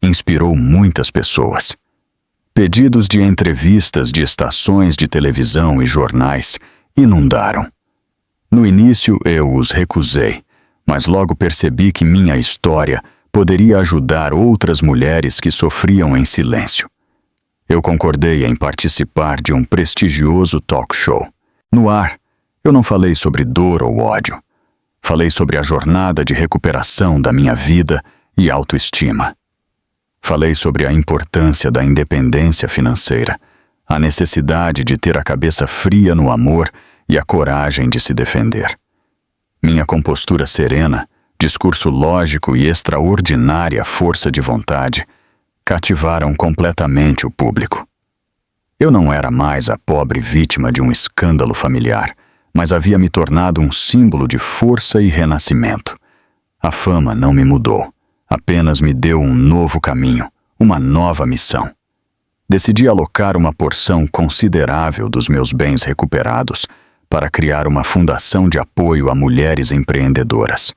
inspirou muitas pessoas. Pedidos de entrevistas de estações de televisão e jornais inundaram. No início eu os recusei, mas logo percebi que minha história poderia ajudar outras mulheres que sofriam em silêncio. Eu concordei em participar de um prestigioso talk show. No ar, eu não falei sobre dor ou ódio. Falei sobre a jornada de recuperação da minha vida e autoestima. Falei sobre a importância da independência financeira, a necessidade de ter a cabeça fria no amor e a coragem de se defender. Minha compostura serena, discurso lógico e extraordinária força de vontade cativaram completamente o público. Eu não era mais a pobre vítima de um escândalo familiar, mas havia me tornado um símbolo de força e renascimento. A fama não me mudou, apenas me deu um novo caminho, uma nova missão. Decidi alocar uma porção considerável dos meus bens recuperados para criar uma fundação de apoio a mulheres empreendedoras.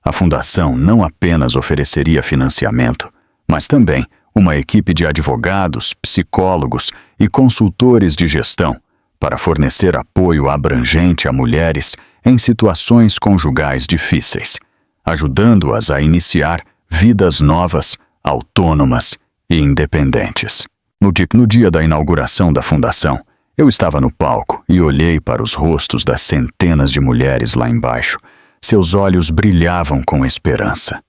A fundação não apenas ofereceria financiamento, mas também uma equipe de advogados, psicólogos e consultores de gestão para fornecer apoio abrangente a mulheres em situações conjugais difíceis, ajudando-as a iniciar vidas novas, autônomas e independentes. No dia da inauguração da fundação, eu estava no palco e olhei para os rostos das centenas de mulheres lá embaixo. Seus olhos brilhavam com esperança.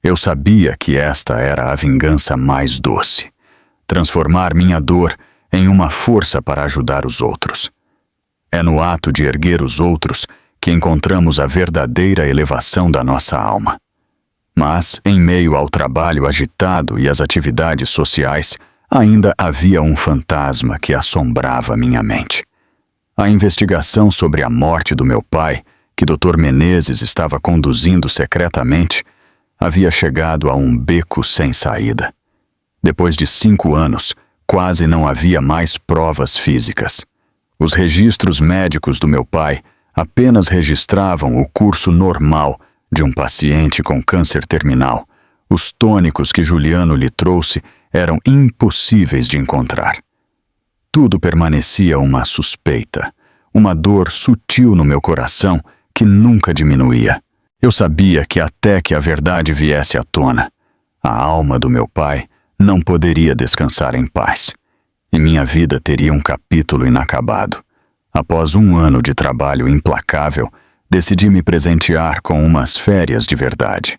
Eu sabia que esta era a vingança mais doce. Transformar minha dor em uma força para ajudar os outros. É no ato de erguer os outros que encontramos a verdadeira elevação da nossa alma. Mas, em meio ao trabalho agitado e às atividades sociais, ainda havia um fantasma que assombrava minha mente. A investigação sobre a morte do meu pai, que Dr. Menezes estava conduzindo secretamente, havia chegado a um beco sem saída. Depois de 5 anos, quase não havia mais provas físicas. Os registros médicos do meu pai apenas registravam o curso normal de um paciente com câncer terminal. Os tônicos que Juliano lhe trouxe eram impossíveis de encontrar. Tudo permanecia uma suspeita, uma dor sutil no meu coração que nunca diminuía. Eu sabia que até que a verdade viesse à tona, a alma do meu pai não poderia descansar em paz, e minha vida teria um capítulo inacabado. Após 1 ano de trabalho implacável, decidi me presentear com umas férias de verdade.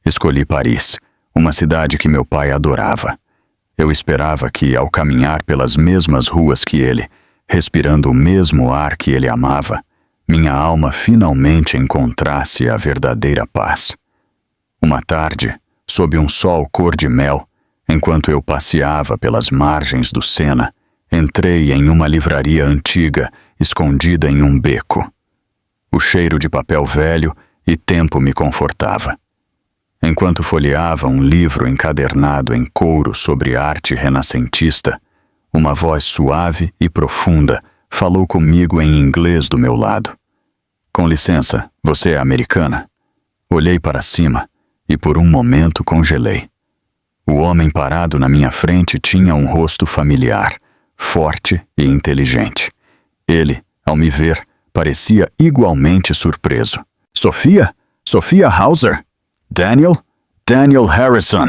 Escolhi Paris, uma cidade que meu pai adorava. Eu esperava que, ao caminhar pelas mesmas ruas que ele, respirando o mesmo ar que ele amava, minha alma finalmente encontrasse a verdadeira paz. Uma tarde, sob um sol cor-de-mel, enquanto eu passeava pelas margens do Sena, entrei em uma livraria antiga, escondida em um beco. O cheiro de papel velho e tempo me confortava. Enquanto folheava um livro encadernado em couro sobre arte renascentista, uma voz suave e profunda falou comigo em inglês do meu lado. Com licença, você é americana? Olhei para cima e por um momento congelei. O homem parado na minha frente tinha um rosto familiar, forte e inteligente. Ele, ao me ver, parecia igualmente surpreso. Sophia? Sophia Hauser? Daniel? Daniel Harrison.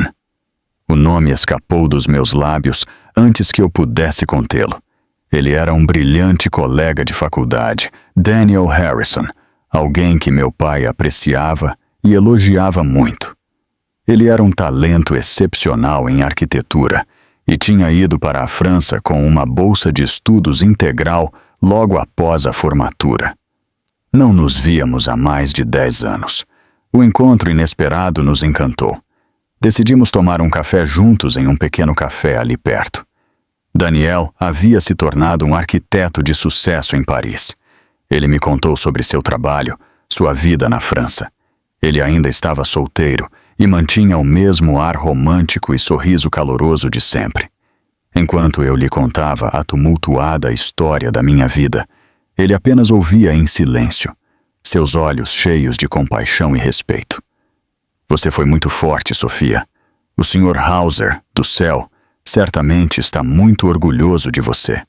O nome escapou dos meus lábios antes que eu pudesse contê-lo. Ele era um brilhante colega de faculdade, Daniel Harrison, alguém que meu pai apreciava e elogiava muito. Ele era um talento excepcional em arquitetura e tinha ido para a França com uma bolsa de estudos integral logo após a formatura. Não nos víamos há mais de 10 anos. O encontro inesperado nos encantou. Decidimos tomar um café juntos em um pequeno café ali perto. Daniel havia se tornado um arquiteto de sucesso em Paris. Ele me contou sobre seu trabalho, sua vida na França. Ele ainda estava solteiro e mantinha o mesmo ar romântico e sorriso caloroso de sempre. Enquanto eu lhe contava a tumultuada história da minha vida, ele apenas ouvia em silêncio, seus olhos cheios de compaixão e respeito. Você foi muito forte, Sophia. O Sr. Hauser, do céu, certamente está muito orgulhoso de você.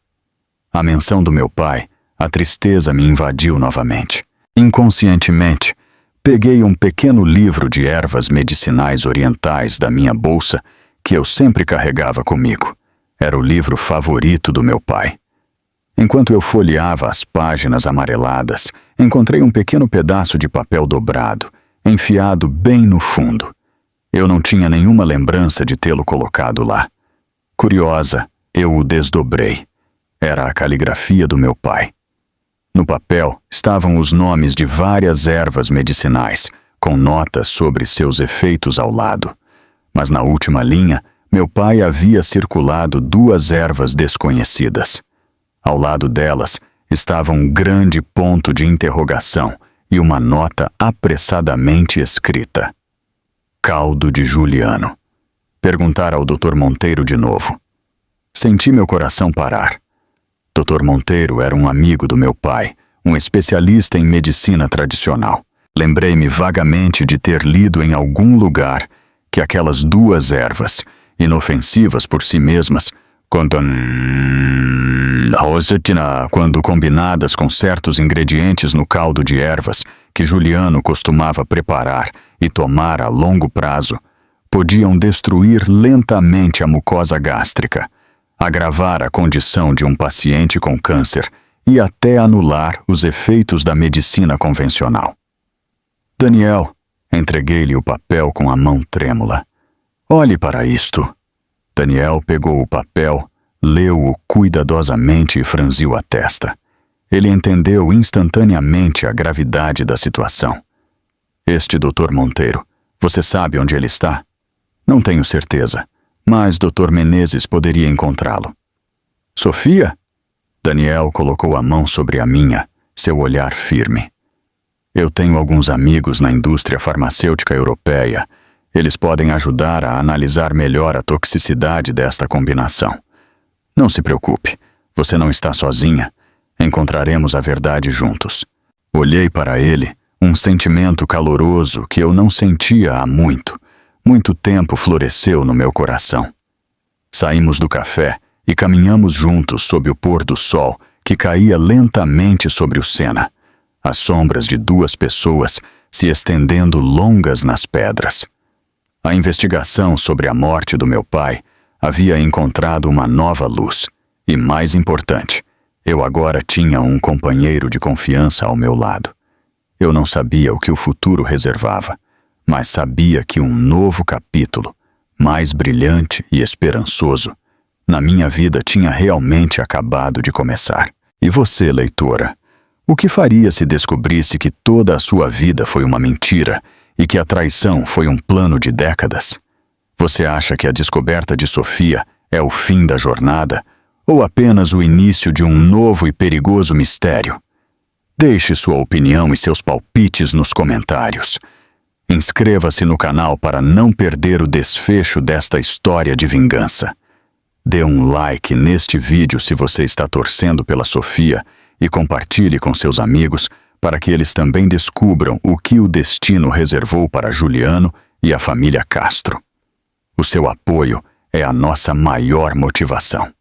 À menção do meu pai, a tristeza me invadiu novamente. Inconscientemente, peguei um pequeno livro de ervas medicinais orientais da minha bolsa que eu sempre carregava comigo. Era o livro favorito do meu pai. Enquanto eu folheava as páginas amareladas, encontrei um pequeno pedaço de papel dobrado, enfiado bem no fundo. Eu não tinha nenhuma lembrança de tê-lo colocado lá. Curiosa, eu o desdobrei. Era a caligrafia do meu pai. No papel estavam os nomes de várias ervas medicinais, com notas sobre seus efeitos ao lado. Mas na última linha, meu pai havia circulado 2 ervas desconhecidas. Ao lado delas estava um grande ponto de interrogação e uma nota apressadamente escrita. Caldo de Juliano. Perguntar ao Dr. Monteiro de novo. Senti meu coração parar. Dr. Monteiro era um amigo do meu pai, um especialista em medicina tradicional. Lembrei-me vagamente de ter lido em algum lugar que aquelas 2 ervas, inofensivas por si mesmas, quando combinadas com certos ingredientes no caldo de ervas que Juliano costumava preparar e tomar a longo prazo, podiam destruir lentamente a mucosa gástrica, agravar a condição de um paciente com câncer e até anular os efeitos da medicina convencional. Daniel, entreguei-lhe o papel com a mão trêmula. Olhe para isto. Daniel pegou o papel, leu-o cuidadosamente e franziu a testa. Ele entendeu instantaneamente a gravidade da situação. Este Dr. Monteiro, você sabe onde ele está? Não tenho certeza, mas Dr. Menezes poderia encontrá-lo. Sophia? Daniel colocou a mão sobre a minha, seu olhar firme. Eu tenho alguns amigos na indústria farmacêutica europeia. Eles podem ajudar a analisar melhor a toxicidade desta combinação. Não se preocupe, você não está sozinha. Encontraremos a verdade juntos. Olhei para ele, um sentimento caloroso que eu não sentia há muito tempo floresceu no meu coração. Saímos do café e caminhamos juntos sob o pôr do sol que caía lentamente sobre o Sena, as sombras de 2 pessoas se estendendo longas nas pedras. A investigação sobre a morte do meu pai havia encontrado uma nova luz e, mais importante, eu agora tinha um companheiro de confiança ao meu lado. Eu não sabia o que o futuro reservava, mas sabia que um novo capítulo, mais brilhante e esperançoso, na minha vida tinha realmente acabado de começar. E você, leitora, o que faria se descobrisse que toda a sua vida foi uma mentira e que a traição foi um plano de décadas? Você acha que a descoberta de Sofia é o fim da jornada ou apenas o início de um novo e perigoso mistério? Deixe sua opinião e seus palpites nos comentários. Inscreva-se no canal para não perder o desfecho desta história de vingança. Dê um like neste vídeo se você está torcendo pela Sofia e compartilhe com seus amigos para que eles também descubram o que o destino reservou para Juliano e a família Castro. O seu apoio é a nossa maior motivação.